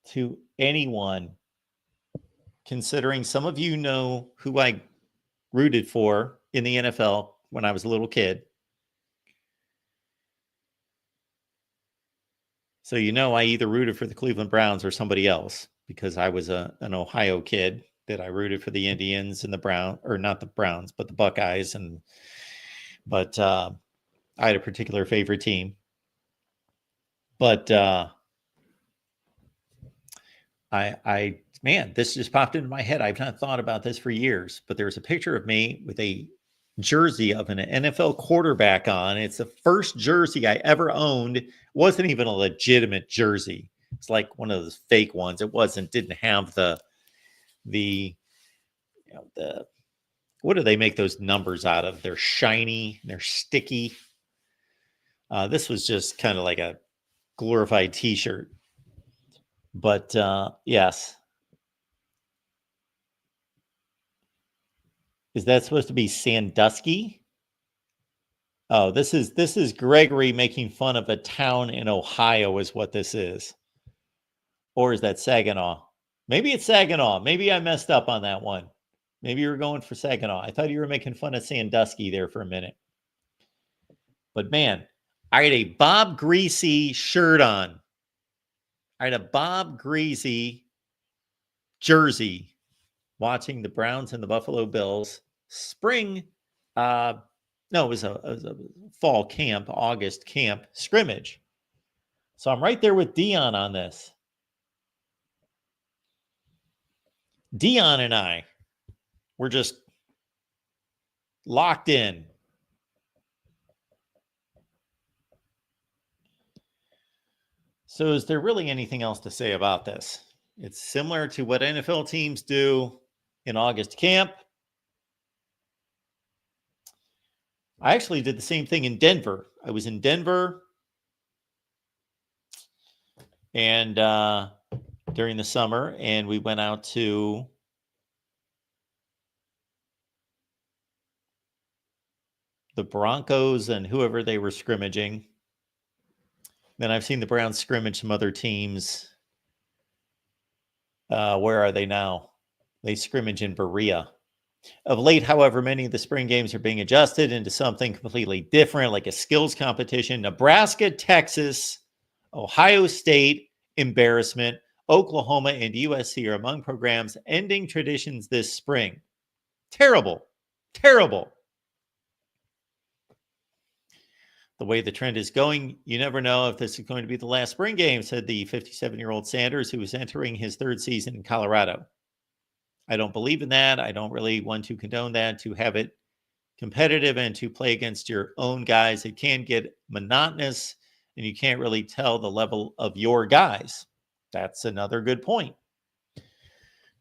to anyone, considering some of you know who I rooted for in the NFL when I was a little kid. So I either rooted for the Cleveland Browns or somebody else, because I was an Ohio kid that I rooted for the Indians and the Browns, or not the Browns, but the Buckeyes. But I had a particular favorite team. But man, this just popped into my head. I've not thought about this for years, but there's a picture of me with a jersey of an NFL quarterback on. It's the first jersey I ever owned. It wasn't even a legitimate jersey. It's like one of those fake ones. It didn't have the what do they make those numbers out of? They're shiny, they're sticky. This was just kind of like a glorified t-shirt. But yes. Is that supposed to be Sandusky? Oh, this is Gregory making fun of a town in Ohio is what this is. Or is that Saginaw? Maybe it's Saginaw. Maybe I messed up on that one. Maybe you were going for Saginaw. I thought you were making fun of Sandusky there for a minute. But man, I had a Bob Greasy shirt on. I had a Bob Greasy jersey watching the Browns and the Buffalo Bills spring. It was a fall camp, August camp scrimmage. So I'm right there with Dion on this. Dion and I were just locked in. So is there really anything else to say about this? It's similar to what NFL teams do in August camp. I actually did the same thing in Denver. I was in Denver and during the summer, and we went out to the Broncos and whoever they were scrimmaging. Then I've seen the Browns scrimmage some other teams. Where are they now? They scrimmage in Berea. Of late, however, many of the spring games are being adjusted into something completely different, like a skills competition. Nebraska, Texas, Ohio State, embarrassment. Oklahoma and USC are among programs ending traditions this spring. Terrible. Terrible. The way the trend is going, you never know if this is going to be the last spring game, said the 57-year-old Sanders, who is entering his third season in Colorado. I don't believe in that. I don't really want to condone that, to have it competitive and to play against your own guys. It can get monotonous and you can't really tell the level of your guys. That's another good point.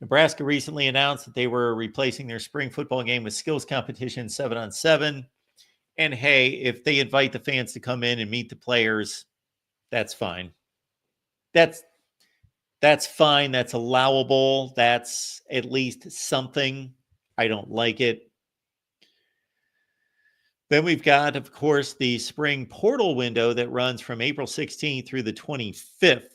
Nebraska recently announced that they were replacing their spring football game with skills competition 7-on-7. And hey, if they invite the fans to come in and meet the players, that's fine. That's fine. That's allowable. That's at least something. I don't like it. Then we've got, of course, the spring portal window that runs from April 16th through the 25th.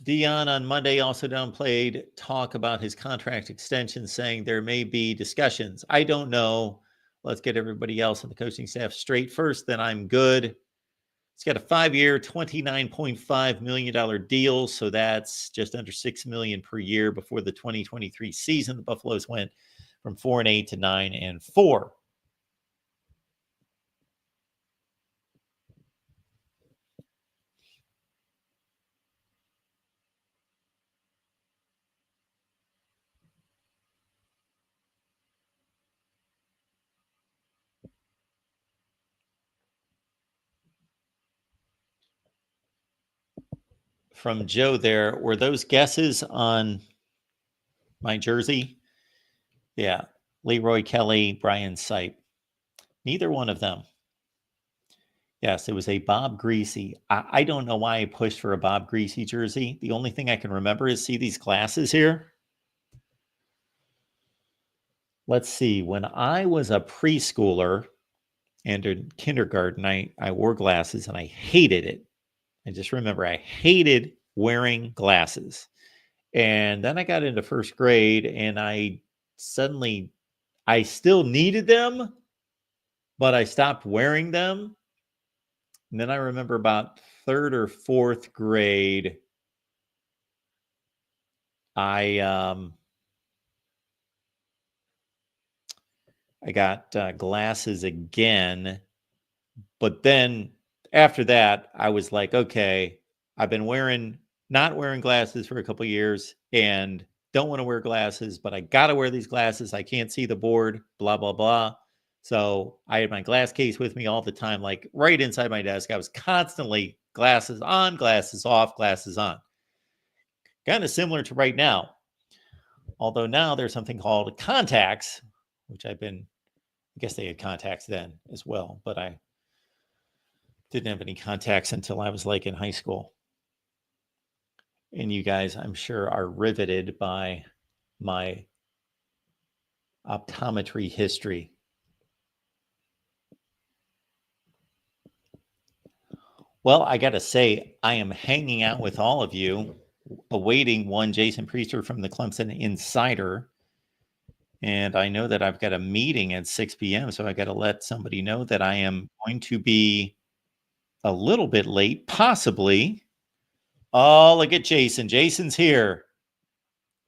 Dion on Monday also downplayed talk about his contract extension, saying there may be discussions. I don't know. Let's get everybody else on the coaching staff straight first, then I'm good. He's got a 5-year, $29.5 million deal, so that's just under $6 million per year. Before the 2023 season, the Buffaloes went from 4-8 to 9-4. From Joe there, were those guesses on my jersey? Yeah, Leroy Kelly, Brian Sipe. Neither one of them. Yes, it was a Bob Greasy. I don't know why I pushed for a Bob Greasy jersey. The only thing I can remember is, see these glasses here? Let's see. When I was a preschooler and in kindergarten, I wore glasses and I hated it. I just remember I hated wearing glasses. And then I got into first grade and I still needed them, but I stopped wearing them. And then I remember about third or fourth grade, I got glasses again. But then after that, I was like, okay, I've been not wearing glasses for a couple of years and don't want to wear glasses, but I got to wear these glasses. I can't see the board, blah, blah, blah. So I had my glass case with me all the time, like right inside my desk. I was constantly glasses on, glasses off, glasses on. Kind of similar to right now. Although now there's something called contacts, which I guess they had contacts then as well, but I didn't have any contacts until I was like in high school. And you guys, I'm sure, are riveted by my optometry history. Well, I got to say, I am hanging out with all of you, awaiting one Jason Priester from the Clemson Insider. And I know that I've got a meeting at 6 p.m., so I got to let somebody know that I am going to be a little bit late, possibly. Oh, look at Jason. Jason's here.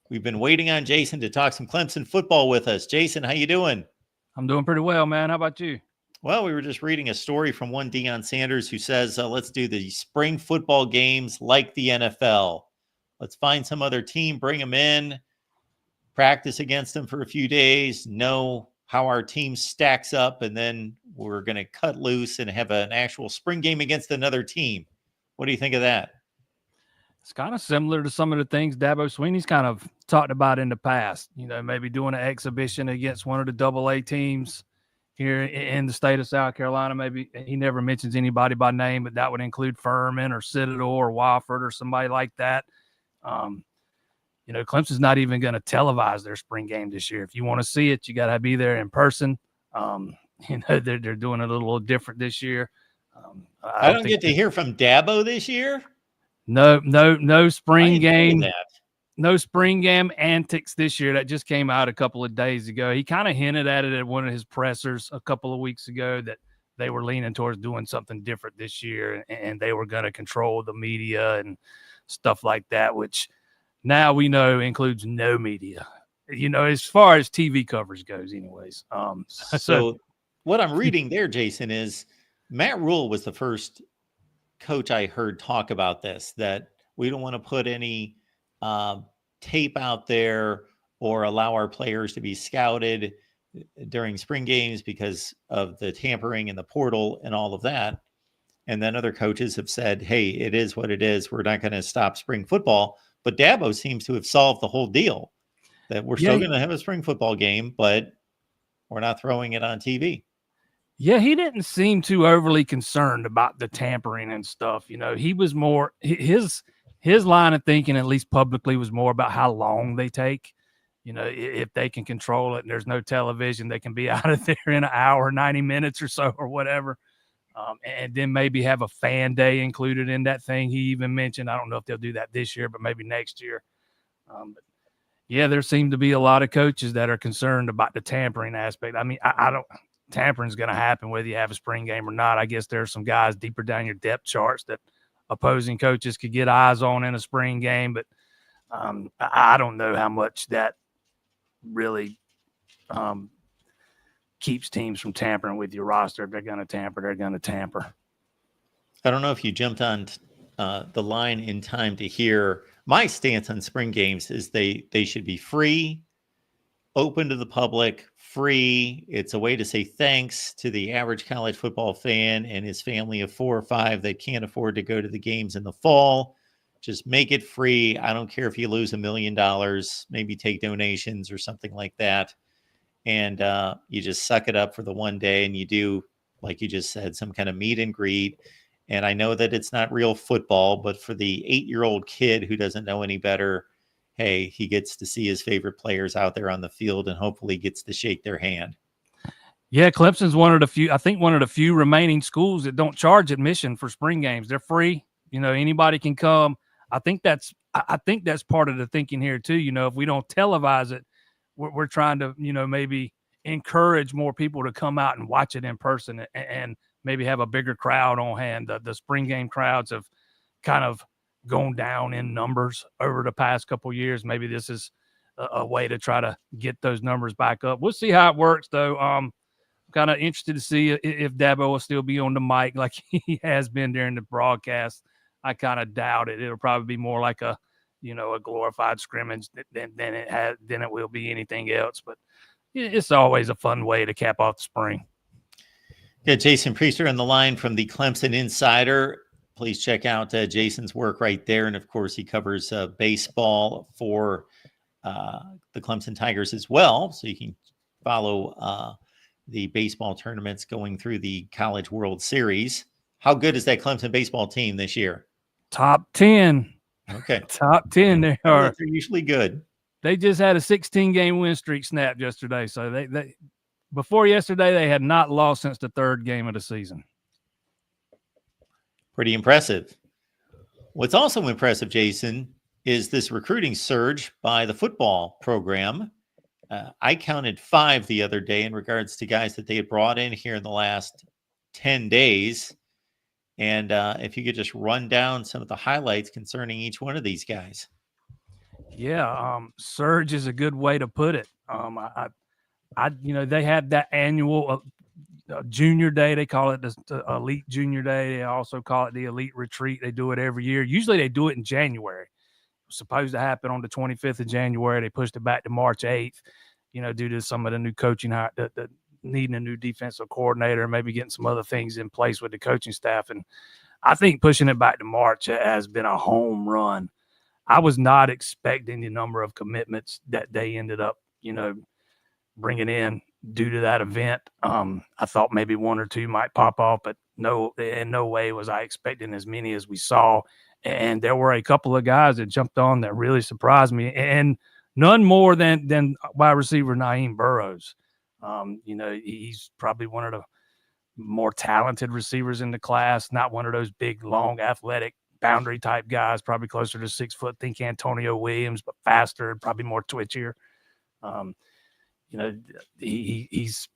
We've been waiting on Jason to talk some Clemson football with us. Jason, how you doing? I'm doing pretty well, man. How about you? Well, we were just reading a story from one Deion Sanders who says, let's do the spring football games like the NFL. Let's find some other team, bring them in, practice against them for a few days, know how our team stacks up, and then we're going to cut loose and have an actual spring game against another team. What do you think of that? It's kind of similar to some of the things Dabo Sweeney's kind of talked about in the past. Maybe doing an exhibition against one of the AA teams here in the state of South Carolina. Maybe he never mentions anybody by name, but that would include Furman or Citadel or Wofford or somebody like that. Clemson's not even going to televise their spring game this year. If you want to see it, you got to be there in person. They're doing it a little different this year. I don't get to hear from Dabo this year. No spring game. That. No spring game antics this year. That just came out a couple of days ago. He kind of hinted at it at one of his pressers a couple of weeks ago that they were leaning towards doing something different this year, and they were going to control the media and stuff like that, which now we know includes no media, as far as TV coverage goes anyways. So what I'm reading there, Jason, is Matt Rule was the first coach I heard talk about this, that we don't want to put any tape out there or allow our players to be scouted during spring games because of the tampering and the portal and all of that. And then other coaches have said, hey, it is what it is. We're not going to stop spring football. But Dabo seems to have solved the whole deal, that we're still going to have a spring football game, but we're not throwing it on TV. Yeah, he didn't seem too overly concerned about the tampering and stuff. He was more his line of thinking, at least publicly, was more about how long they take. If they can control it and there's no television, they can be out of there in an hour, 90 minutes or so, or whatever. And then maybe have a fan day included in that thing. He even mentioned, I don't know if they'll do that this year, but maybe next year. But yeah, there seem to be a lot of coaches that are concerned about the tampering aspect. I mean, I don't. Tampering's going to happen whether you have a spring game or not. I guess there's some guys deeper down your depth charts that opposing coaches could get eyes on in a spring game, but I don't know how much that really keeps teams from tampering with your roster. If they're going to tamper, they're going to tamper. I don't know if you jumped on the line in time to hear my stance on spring games is they should be free, open to the public, free. It's a way to say thanks to the average college football fan and his family of 4 or 5 that can't afford to go to the games in the fall. Just make it free. I don't care if you lose $1 million, maybe take donations or something like that. And you just suck it up for the one day and you do, like you just said, some kind of meet and greet. And I know that it's not real football, but for the 8-year-old kid who doesn't know any better, hey, he gets to see his favorite players out there on the field and hopefully gets to shake their hand. Yeah, Clemson's one of the few remaining schools that don't charge admission for spring games. They're free. Anybody can come. I think that's part of the thinking here too. If we don't televise it, we're trying to, maybe encourage more people to come out and watch it in person and maybe have a bigger crowd on hand. The spring game crowds have kind of gone down in numbers over the past couple of years. Maybe this is a way to try to get those numbers back up. We'll see how it works, though. I'm kind of interested to see if Dabo will still be on the mic like he has been during the broadcast. I kind of doubt it. It'll probably be more like a glorified scrimmage than it will be anything else. But it's always a fun way to cap off the spring. Yeah, Jason Priester on the line from the Clemson Insider. Please check out Jason's work right there. And, of course, he covers baseball for the Clemson Tigers as well. So you can follow the baseball tournaments going through the College World Series. How good is that Clemson baseball team this year? Top 10. Okay. Top 10 they are. They're usually good. They just had a 16-game win streak snapped yesterday. So they before yesterday, they had not lost since the 3rd game of the season. Pretty impressive. What's also impressive, Jason, is this recruiting surge by the football program. I counted 5 the other day in regards to guys that they had brought in here in the last 10 days. And if you could just run down some of the highlights concerning each one of these guys. Yeah, surge is a good way to put it. They had that annual junior day. They call it the Elite Junior Day. They also call it the Elite Retreat. They do it every year. Usually they do it in January. It was supposed to happen on the 25th of January. They pushed it back to March 8th, due to some of the new coaching, needing a new defensive coordinator, maybe getting some other things in place with the coaching staff. And I think pushing it back to March has been a home run. I was not expecting the number of commitments that they ended up, bringing in due to that event. I thought maybe one or two might pop off, but no, in no way was I expecting as many as we saw. And there were a couple of guys that jumped on that really surprised me, and none more than wide receiver Naeem Burrows. He's probably one of the more talented receivers in the class, not one of those big, long, athletic boundary type guys, probably closer to 6 foot. Think Antonio Williams, but faster, probably more twitchier. He's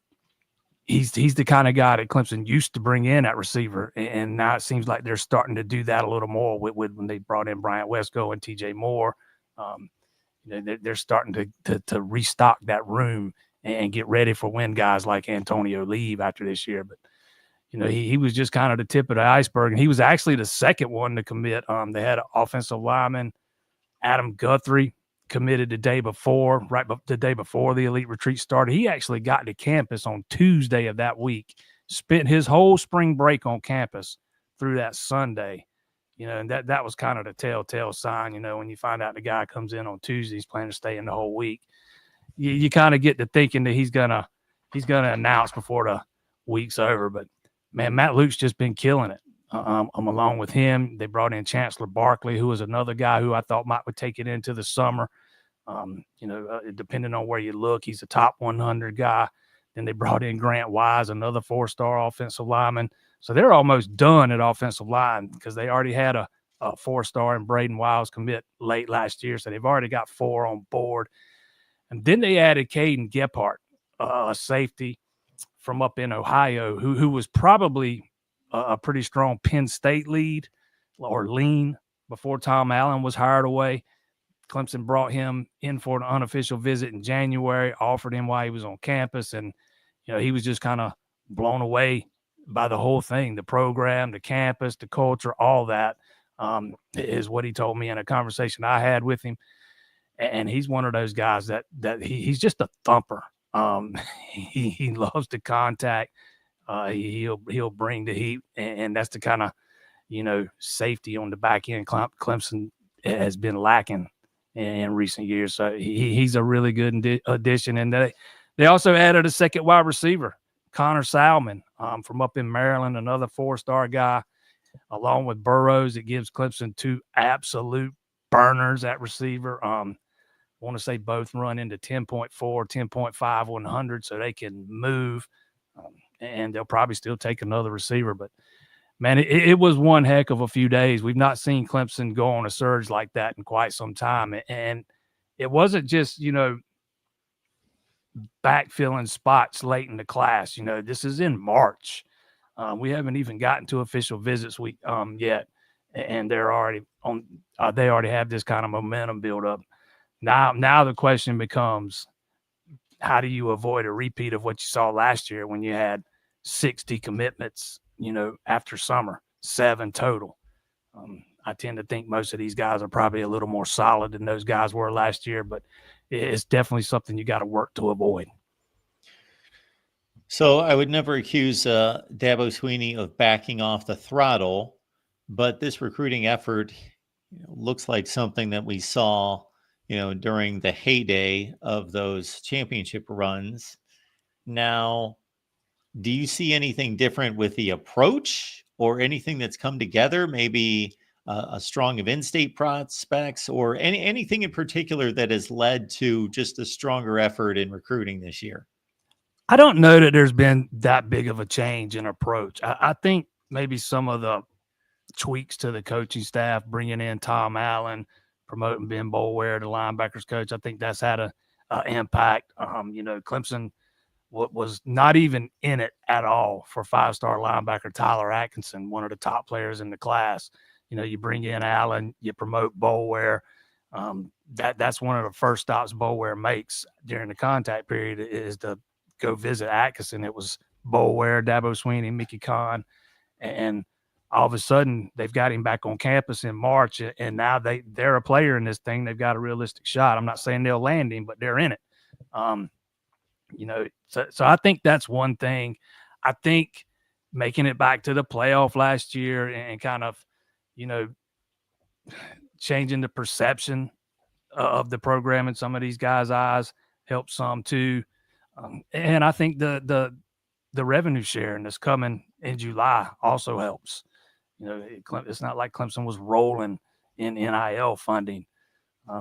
the kind of guy that Clemson used to bring in at receiver, and now it seems like they're starting to do that a little more with when they brought in Bryant Wesco and TJ Moore. They're starting to restock that room and get ready for when guys like Antonio leave after this year. But he was just kind of the tip of the iceberg, and he was actually the second one to commit. They had an offensive lineman, Adam Guthrie, committed the day before the elite retreat started. He actually got to campus on Tuesday of that week, spent his whole spring break on campus through that Sunday. And that was kind of the telltale sign, when you find out the guy comes in on Tuesday, he's planning to stay in the whole week. You kind of get to thinking that he's gonna announce before the week's over. But man, Matt Luke's just been killing it. Along with him, they brought in Chancellor Barkley, who was another guy who I thought would take it into the summer. Depending on where you look, he's a top 100 guy. Then they brought in Grant Wise, another 4-star offensive lineman. So they're almost done at offensive line because they already had a 4-star and Braden Wiles commit late last year. So they've already got 4 on board. And then they added Caden Gephardt, a safety from up in Ohio, who was probably a pretty strong Penn State lead or lean before Tom Allen was hired away. Clemson brought him in for an unofficial visit in January, offered him while he was on campus, and he was just kind of blown away by the whole thing, the program, the campus, the culture, all that, is what he told me in a conversation I had with him. And he's one of those guys that he's just a thumper. He loves to contact. He'll bring the heat, and that's the kind of safety on the back end Clemson has been lacking in recent years. So he's a really good addition. And they also added a second wide receiver, Connor Salmon, from up in Maryland, another 4-star guy, along with Burrows. It gives Clemson 2 absolute burners at receiver. I want to say both run into 10.4, 10.5, 100, so they can move. And they'll probably still take another receiver. But, man, it was one heck of a few days. We've not seen Clemson go on a surge like that in quite some time. And it wasn't just, backfilling spots late in the class. This is in March. We haven't even gotten to official visits week yet. And they're already on. They already have this kind of momentum build up. Now the question becomes, how do you avoid a repeat of what you saw last year when you had 60 commitments, after summer, 7 total? I tend to think most of these guys are probably a little more solid than those guys were last year, but it's definitely something you got to work to avoid. So I would never accuse Dabo Swinney of backing off the throttle, but this recruiting effort looks like something that we saw during the heyday of those championship runs. Now, do you see anything different with the approach or anything that's come together? Maybe a strong of in-state prospects or anything in particular that has led to just a stronger effort in recruiting this year? I don't know that there's been that big of a change in approach. I think maybe some of the tweaks to the coaching staff, bringing in Tom Allen, promoting Ben Boulware, the linebackers coach, I think that's had an impact. Clemson was not even in it at all for 5-star linebacker Tyler Atkinson, one of the top players in the class. You bring in Allen, you promote Boulware. That's one of the first stops Boulware makes during the contact period is to go visit Atkinson. It was Boulware, Dabo Swinney, Mickey Kahn, and all of a sudden they've got him back on campus in March, and now they're a player in this thing. They've got a realistic shot. I'm not saying they'll land him, but they're in it. So I think that's one thing. I think making it back to the playoff last year and kind of, you know, changing the perception of the program in some of these guys' eyes helps some too. And I think the revenue sharing that's coming in July also helps. You know, it's not like Clemson was rolling in NIL funding.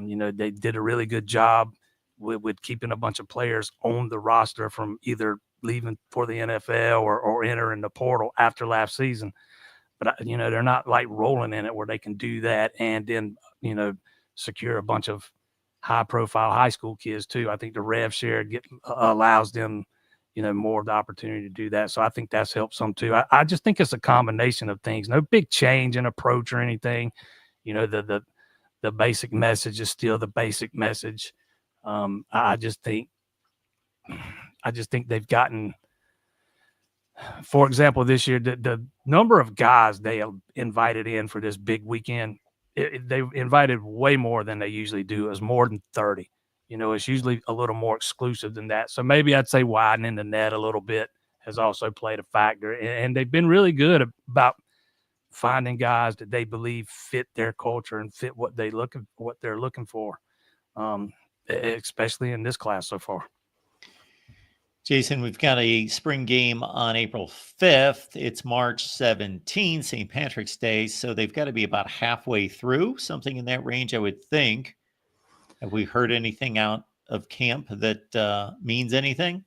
You know, they did a really good job with keeping a bunch of players on the roster from either leaving for the NFL or entering the portal after last season. But, you know, they're not like rolling in it where they can do that and then, you know, secure a bunch of high-profile high school kids too. I think the rev share allows them, you know, more of the opportunity to do that. So I think that's helped some too. I just think it's a combination of things. No big change in approach or anything. You know, the basic message is still the basic message. I just think they've gotten, for example, this year, the number of guys they invited in for this big weekend, they invited way more than they usually do. It was more than 30. You know, it's usually a little more exclusive than that. So maybe I'd say widening the net a little bit has also played a factor. And they've been really good about finding guys that they believe fit their culture and fit what they're looking for, especially in this class so far. Jason, we've got a spring game on April 5th. It's March 17th, St. Patrick's Day. So they've got to be about halfway through, something in that range, I would think. Have we heard anything out of camp that means anything?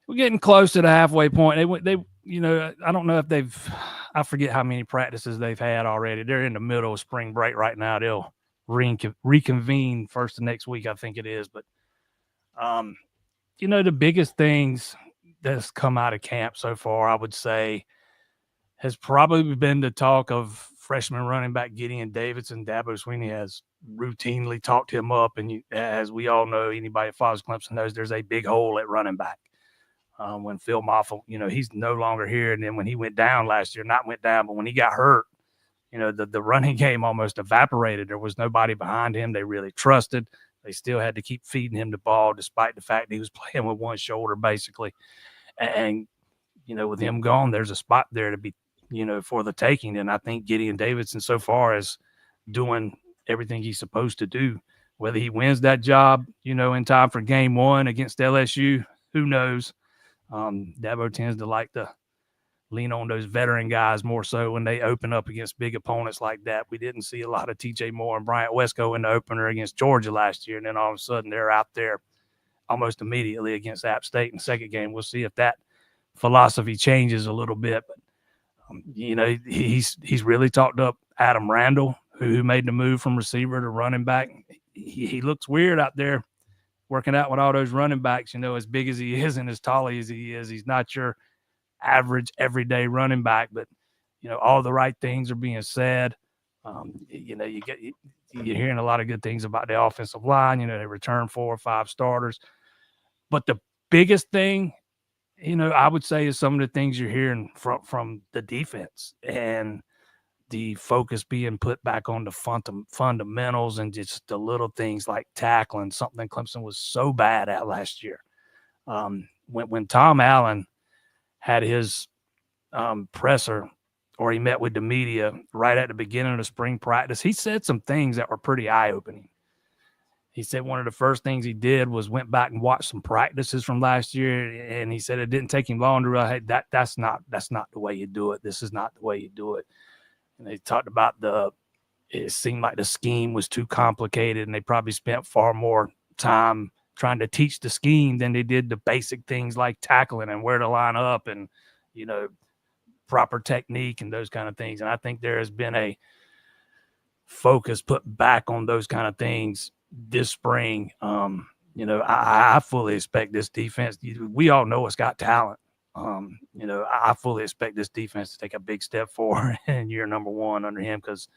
We're getting close to the halfway point. They, you know, I don't know if I forget how many practices they've had already. They're in the middle of spring break right now. They'll reconvene first of next week, I think it is. But, you know, the biggest things that's come out of camp so far, I would say, has probably been the talk of freshman running back Gideon Davidson. Dabo Sweeney has routinely talked him up. And as we all know, anybody that follows Clemson knows there's a big hole at running back. When Phil Moffitt, you know, he's no longer here. And then when he went down last year, not went down, but when he got hurt, you know, the running game almost evaporated. There was nobody behind him they really trusted. They still had to keep feeding him the ball despite the fact he was playing with one shoulder, basically. And, you know, with him gone, there's a spot there to be, you know, for the taking. And I think Gideon Davidson so far is doing everything he's supposed to do. Whether he wins that job, you know, in time for game one against LSU, who knows? Dabo tends to like to lean on those veteran guys more so when they open up against big opponents like that. We didn't see a lot of TJ Moore and Bryant Wesco in the opener against Georgia last year. And then all of a sudden they're out there almost immediately against App State in the second game. We'll see if that philosophy changes a little bit. But, you know, he's really talked up Adam Randall, who made the move from receiver to running back. He looks weird out there working out with all those running backs, you know, as big as he is and as tall as he is. He's not your average everyday running back, but, you know, all the right things are being said. You know, you're hearing a lot of good things about the offensive line. You know, they returned 4 or 5 starters. But the biggest thing, you know, I would say is some of the things you're hearing from the defense and the focus being put back on the fundamentals and just the little things like tackling, something Clemson was so bad at last year. When Tom Allen had his presser, or he met with the media right at the beginning of the spring practice, he said some things that were pretty eye-opening. He said one of the first things he did was went back and watched some practices from last year, and he said it didn't take him long to realize, hey, that's not the way you do it. This is not the way you do it. And they talked about it seemed like the scheme was too complicated, and they probably spent far more time trying to teach the scheme than they did the basic things like tackling and where to line up and, you know, proper technique and those kind of things. And I think there has been a focus put back on those kind of things this spring. You know, I fully expect this defense. We all know it's got talent. You know, I fully expect this defense to take a big step forward in year number 1 under him, because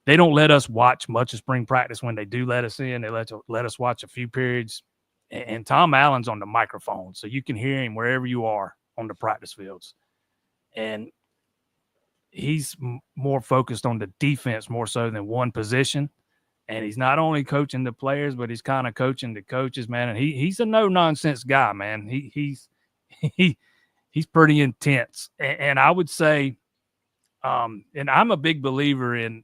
they don't let us watch much of spring practice. When they do let us in, they let us watch a few periods. And Tom Allen's on the microphone, so you can hear him wherever you are on the practice fields. And he's more focused on the defense more so than one position. And he's not only coaching the players, but he's kind of coaching the coaches, man. And he's a no-nonsense guy, man. he's pretty intense. And I would say, and I'm a big believer in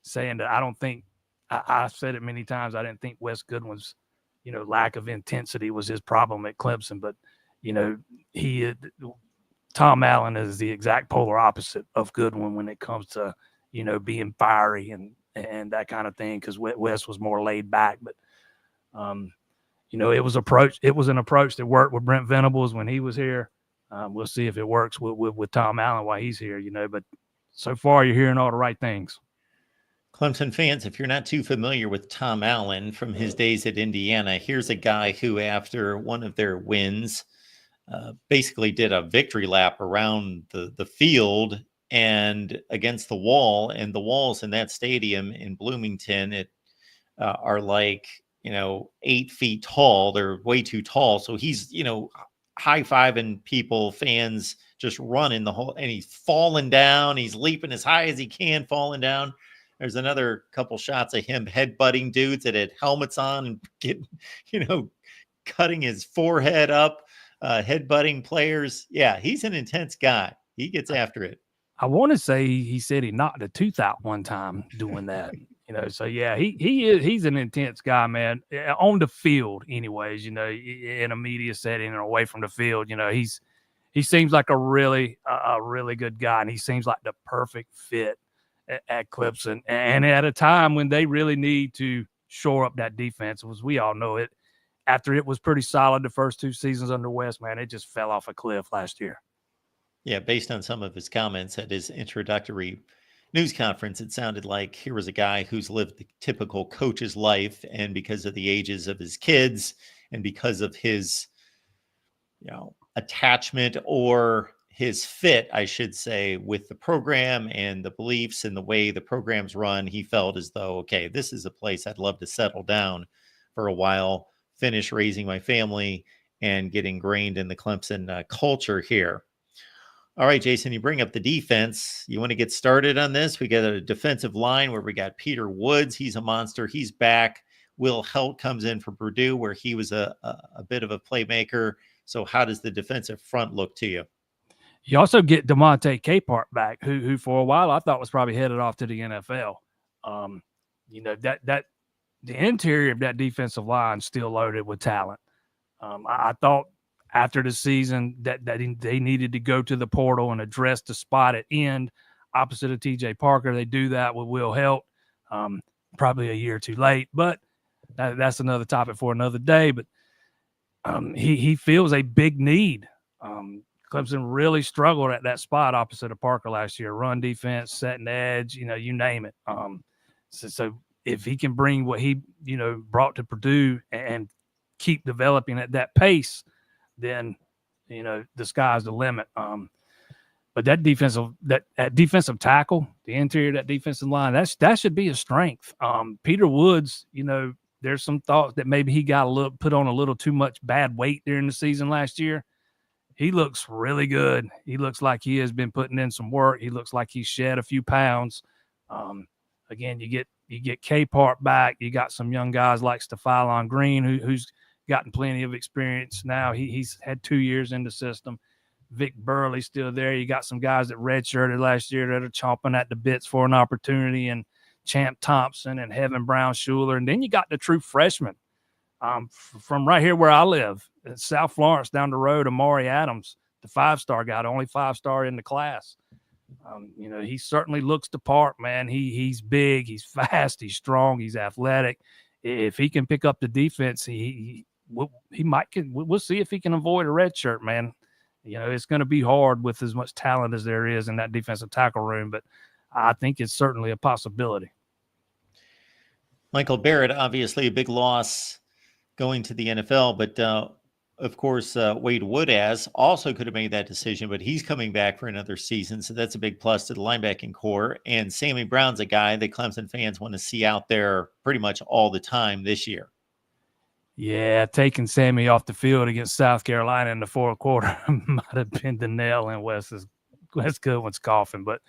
saying that I don't think I've said it many times. I didn't think Wes Goodwin's, lack of intensity was his problem at Clemson, but Tom Allen is the exact polar opposite of Goodwin when it comes to being fiery and that kind of thing. Because Wes was more laid back, but it was an approach that worked with Brent Venables when he was here. We'll see if it works with Tom Allen while he's here, but so far you're hearing all the right things. Clemson fans, if you're not too familiar with Tom Allen from his days at Indiana, here's a guy who, after one of their wins, basically did a victory lap around the field and against the wall. And the walls in that stadium in Bloomington are like, 8 feet tall. They're way too tall. So he's, high-fiving people, fans, just running the whole, and he's falling down. He's leaping as high as he can, falling down. There's another couple shots of him headbutting dudes that had helmets on and getting, cutting his forehead up, headbutting players. Yeah, he's an intense guy. He gets after it. I want to say he said he knocked a tooth out one time doing that. So yeah, he's an intense guy, man. On the field, anyways. In a media setting and away from the field, he seems like a really good guy, and he seems like the perfect fit at Clemson, and at a time when they really need to shore up that defense. As we all know, it after it was pretty solid the first 2 seasons under West, man, it just fell off a cliff last year. Yeah, based on some of his comments at his introductory news conference, it sounded like here was a guy who's lived the typical coach's life, and because of the ages of his kids and because of his, attachment or his fit, I should say, with the program and the beliefs and the way the program's run, he felt as though, okay, this is a place I'd love to settle down for a while, finish raising my family, and get ingrained in the Clemson culture here. All right, Jason, you bring up the defense. You want to get started on this? We got a defensive line where we got Peter Woods. He's a monster. He's back. Will Helt comes in for Purdue, where he was a bit of a playmaker. So how does the defensive front look to you? You also get DeMonte Capehart back, who for a while I thought was probably headed off to the NFL. That the interior of that defensive line still loaded with talent. I thought after the season that they needed to go to the portal and address the spot at end opposite of TJ Parker. They do that with Will Helt, probably a year too late, but that's another topic for another day. But he feels a big need. Clemson really struggled at that spot opposite of Parker last year. Run defense, setting edge, you name it. So if he can bring what he, brought to Purdue and keep developing at that pace, then, the sky's the limit. But that defensive tackle, the interior of that defensive line, that should be a strength. Peter Woods, there's some thoughts that maybe he got put on a little too much bad weight during the season last year. He looks really good. He looks like he has been putting in some work. He looks like he's shed a few pounds. Again, you get Capehart back. You got some young guys like Stephylon Green, who's gotten plenty of experience now. He's had 2 years in the system. Vic Burley's still there. You got some guys that redshirted last year that are chomping at the bits for an opportunity, and Champ Thompson and Heaven Brown Schuler. And then you got the true freshmen from right here where I live, South Florence down the road, Amari Adams, the 5-star guy, the only 5-star in the class. He certainly looks the part, man. He's big, he's fast, he's strong, he's athletic. If he can pick up the defense, we'll see if he can avoid a red shirt, man. It's going to be hard with as much talent as there is in that defensive tackle room, but I think it's certainly a possibility. Michael Barrett, obviously a big loss going to the NFL, but of course, Wade Woodaz also could have made that decision, but he's coming back for another season, so that's a big plus to the linebacking core. And Sammy Brown's a guy that Clemson fans want to see out there pretty much all the time this year. Yeah, taking Sammy off the field against South Carolina in the fourth quarter might have been the nail in Wes Goodwin's coffin. But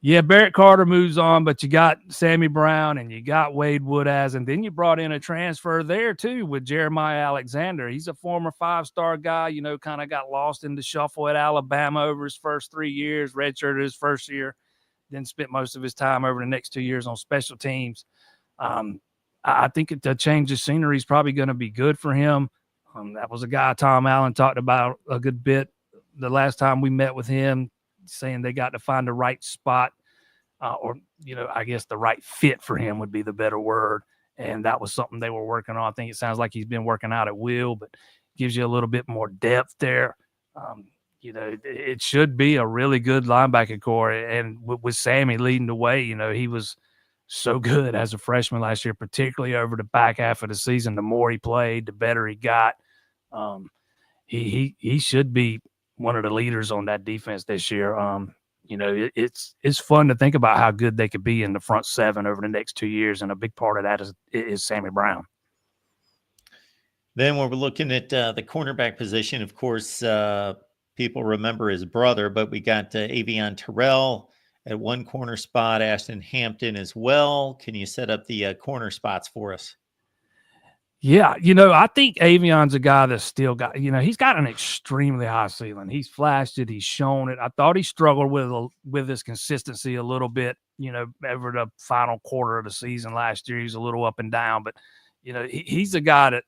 Yeah, Barrett Carter moves on, but you got Sammy Brown and you got Wade Woodaz, and then you brought in a transfer there too with Jeremiah Alexander. He's a former 5-star guy, kind of got lost in the shuffle at Alabama over his first 3 years, redshirted his first year, then spent most of his time over the next 2 years on special teams. I think the change of scenery is probably going to be good for him. That was a guy Tom Allen talked about a good bit the last time we met with him, saying they got to find the right spot, or I guess the right fit for him would be the better word. And that was something they were working on. I think it sounds like he's been working out at will, but gives you a little bit more depth there. It should be a really good linebacker core. And with Sammy leading the way, he was so good as a freshman last year, particularly over the back half of the season. The more he played, the better he got. He should be one of the leaders on that defense this year. It's fun to think about how good they could be in the front seven over the next 2 years, and a big part of that is Sammy Brown. Then when we're looking at the cornerback position, of course, people remember his brother, but we got Avion Terrell at one corner spot, Ashton Hampton as well. Can you set up the corner spots for us? Yeah, I think Avion's a guy that's still got, he's got an extremely high ceiling. He's flashed it. He's shown it. I thought he struggled with his consistency a little bit, over the final quarter of the season last year. He's a little up and down, but, he's a guy that,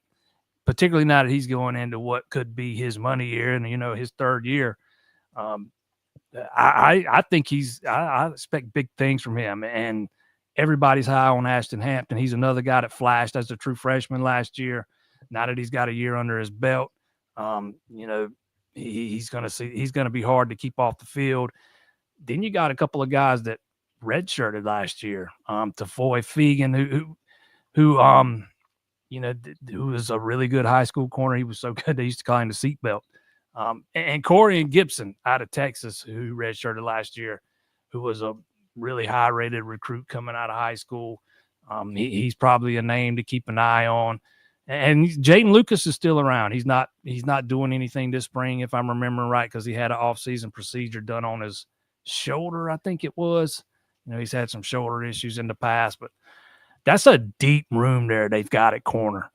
particularly now that he's going into what could be his money year and, his third year, I think I expect big things from him. And everybody's high on Ashton Hampton. He's another guy that flashed as a true freshman last year. Now that he's got a year under his belt, he's going to be hard to keep off the field. Then you got a couple of guys that redshirted last year. Tafoy Fegan, who was a really good high school corner. He was so good they used to call him the seatbelt. And Corian Gibson out of Texas, who redshirted last year, who was a really high-rated recruit coming out of high school. He's probably a name to keep an eye on. And Jaden Lucas is still around. He's not doing anything this spring, if I'm remembering right, because he had an off-season procedure done on his shoulder, I think it was. He's had some shoulder issues in the past, but that's a deep room there they've got at corner.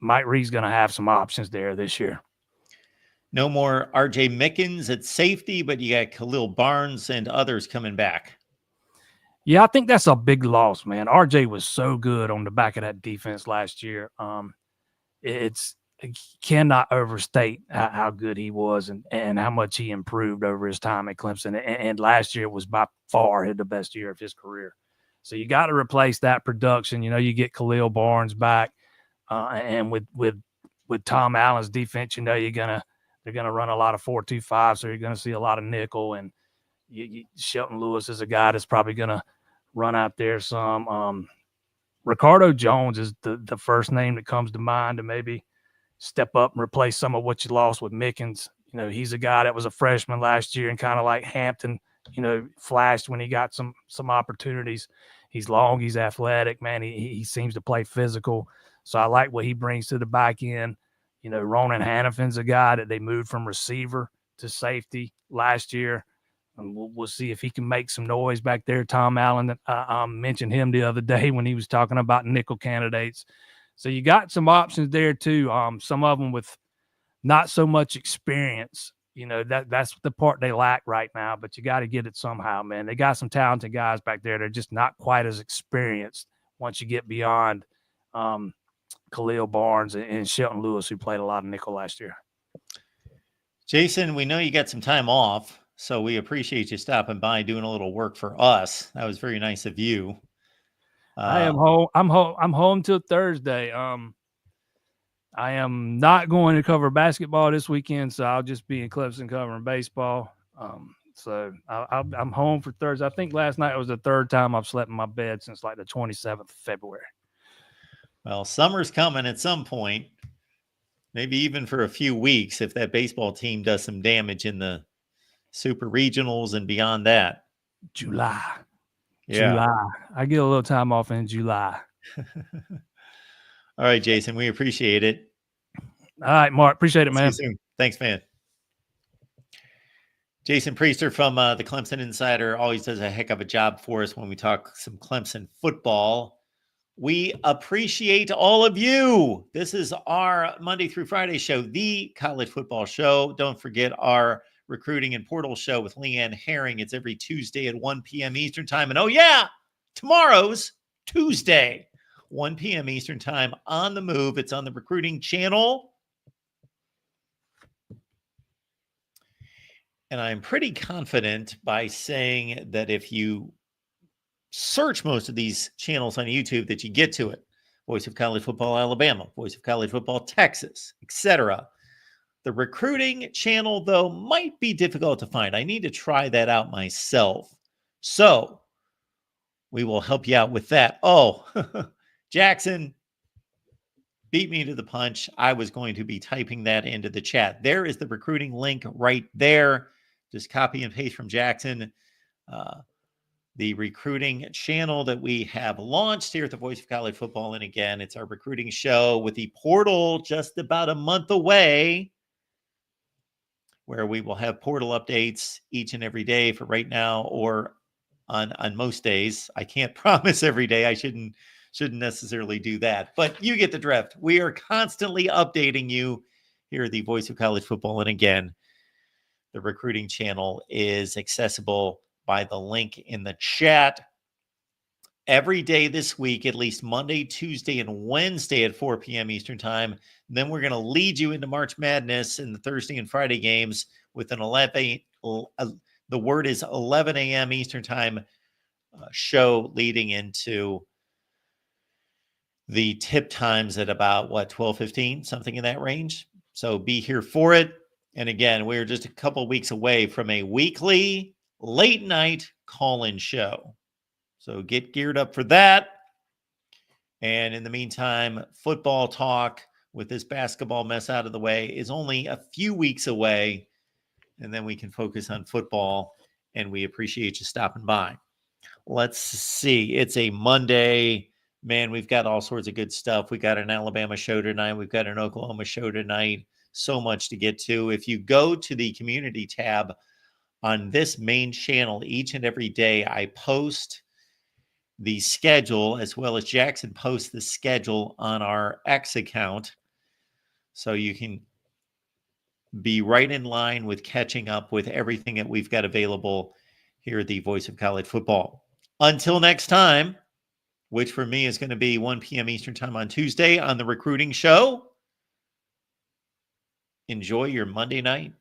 Mike Reed's going to have some options there this year. No more R.J. Mickens at safety, but you got Khalil Barnes and others coming back. Yeah, I think that's a big loss, man. R.J. was so good on the back of that defense last year. It's cannot overstate how good he was and how much he improved over his time at Clemson. And last year was by far the best year of his career. So you got to replace that production. You get Khalil Barnes back, and with Tom Allen's defense, they're gonna run a lot of 4-2-5, so you're gonna see a lot of nickel. And Shelton Lewis is a guy that's probably gonna run out there some. Ricardo Jones is the first name that comes to mind to maybe step up and replace some of what you lost with Mickens. He's a guy that was a freshman last year and kind of like Hampton, flashed when he got some opportunities. He's long, he's athletic, man. He seems to play physical. So I like what he brings to the back end. Ronan Hannafin's a guy that they moved from receiver to safety last year. And we'll see if he can make some noise back there. Tom Allen mentioned him the other day when he was talking about nickel candidates. So you got some options there too. Some of them with not so much experience. That's the part they lack right now, but you got to get it somehow, man. They got some talented guys back there. They're just not quite as experienced once you get beyond Khalil Barnes and Shelton Lewis, who played a lot of nickel last year. Jason, we know you got some time off, so we appreciate you stopping by, doing a little work for us. That was very nice of you. I am home. I'm home till Thursday. I am not going to cover basketball this weekend, so I'll just be in Clemson covering baseball. So I'm home for Thursday. I think last night was the third time I've slept in my bed since like the 27th of February. Well, summer's coming at some point, maybe even for a few weeks if that baseball team does some damage in the super regionals and beyond that. July. Yeah. July. I get a little time off in July. All right, Jason, we appreciate it. All right, Mark. Appreciate it, man. See you soon. Thanks, man. Jason Priester from the Clemson Insider always does a heck of a job for us when we talk some Clemson football. We appreciate all of you. This is our Monday through Friday show, the college football show. Don't forget our recruiting and portal show with Leanne Herring. It's every Tuesday at 1 p.m. Eastern time. And oh yeah, tomorrow's Tuesday, 1 p.m. Eastern time on the move. It's on the recruiting channel. And I'm pretty confident by saying that if you search most of these channels on YouTube that you get to it. Voice of College Football Alabama, Voice of College Football Texas, etc. The recruiting channel, though, might be difficult to find. I need to try that out myself. So we will help you out with that. Oh, Jackson beat me to the punch. I was going to be typing that into the chat. There is the recruiting link right there. Just copy and paste from Jackson. The recruiting channel that we have launched here at the Voice of College Football. And again, it's our recruiting show with the portal just about a month away, where we will have portal updates each and every day for right now, or on most days. I can't promise every day. I shouldn't necessarily do that, but you get the drift. We are constantly updating you here at the Voice of College Football. And again, the recruiting channel is accessible by the link in the chat every day this week, at least Monday, Tuesday, and Wednesday at 4 p.m. Eastern time. And then we're going to lead you into March Madness in the Thursday and Friday games with an 11 a.m. Eastern time show leading into the tip times at about 12:15, something in that range. So be here for it. And again, we're just a couple weeks away from a weekly late night call-in show. So get geared up for that. And in the meantime, football talk with this basketball mess out of the way is only a few weeks away. And then we can focus on football. And we appreciate you stopping by. Let's see. It's a Monday. Man, we've got all sorts of good stuff. We got an Alabama show tonight. We've got an Oklahoma show tonight. So much to get to. If you go to the community tab on this main channel, each and every day, I post the schedule, as well as Jackson posts the schedule on our X account. So you can be right in line with catching up with everything that we've got available here at the Voice of College Football. Until next time, which for me is going to be 1 p.m. Eastern time on Tuesday on the recruiting show. Enjoy your Monday night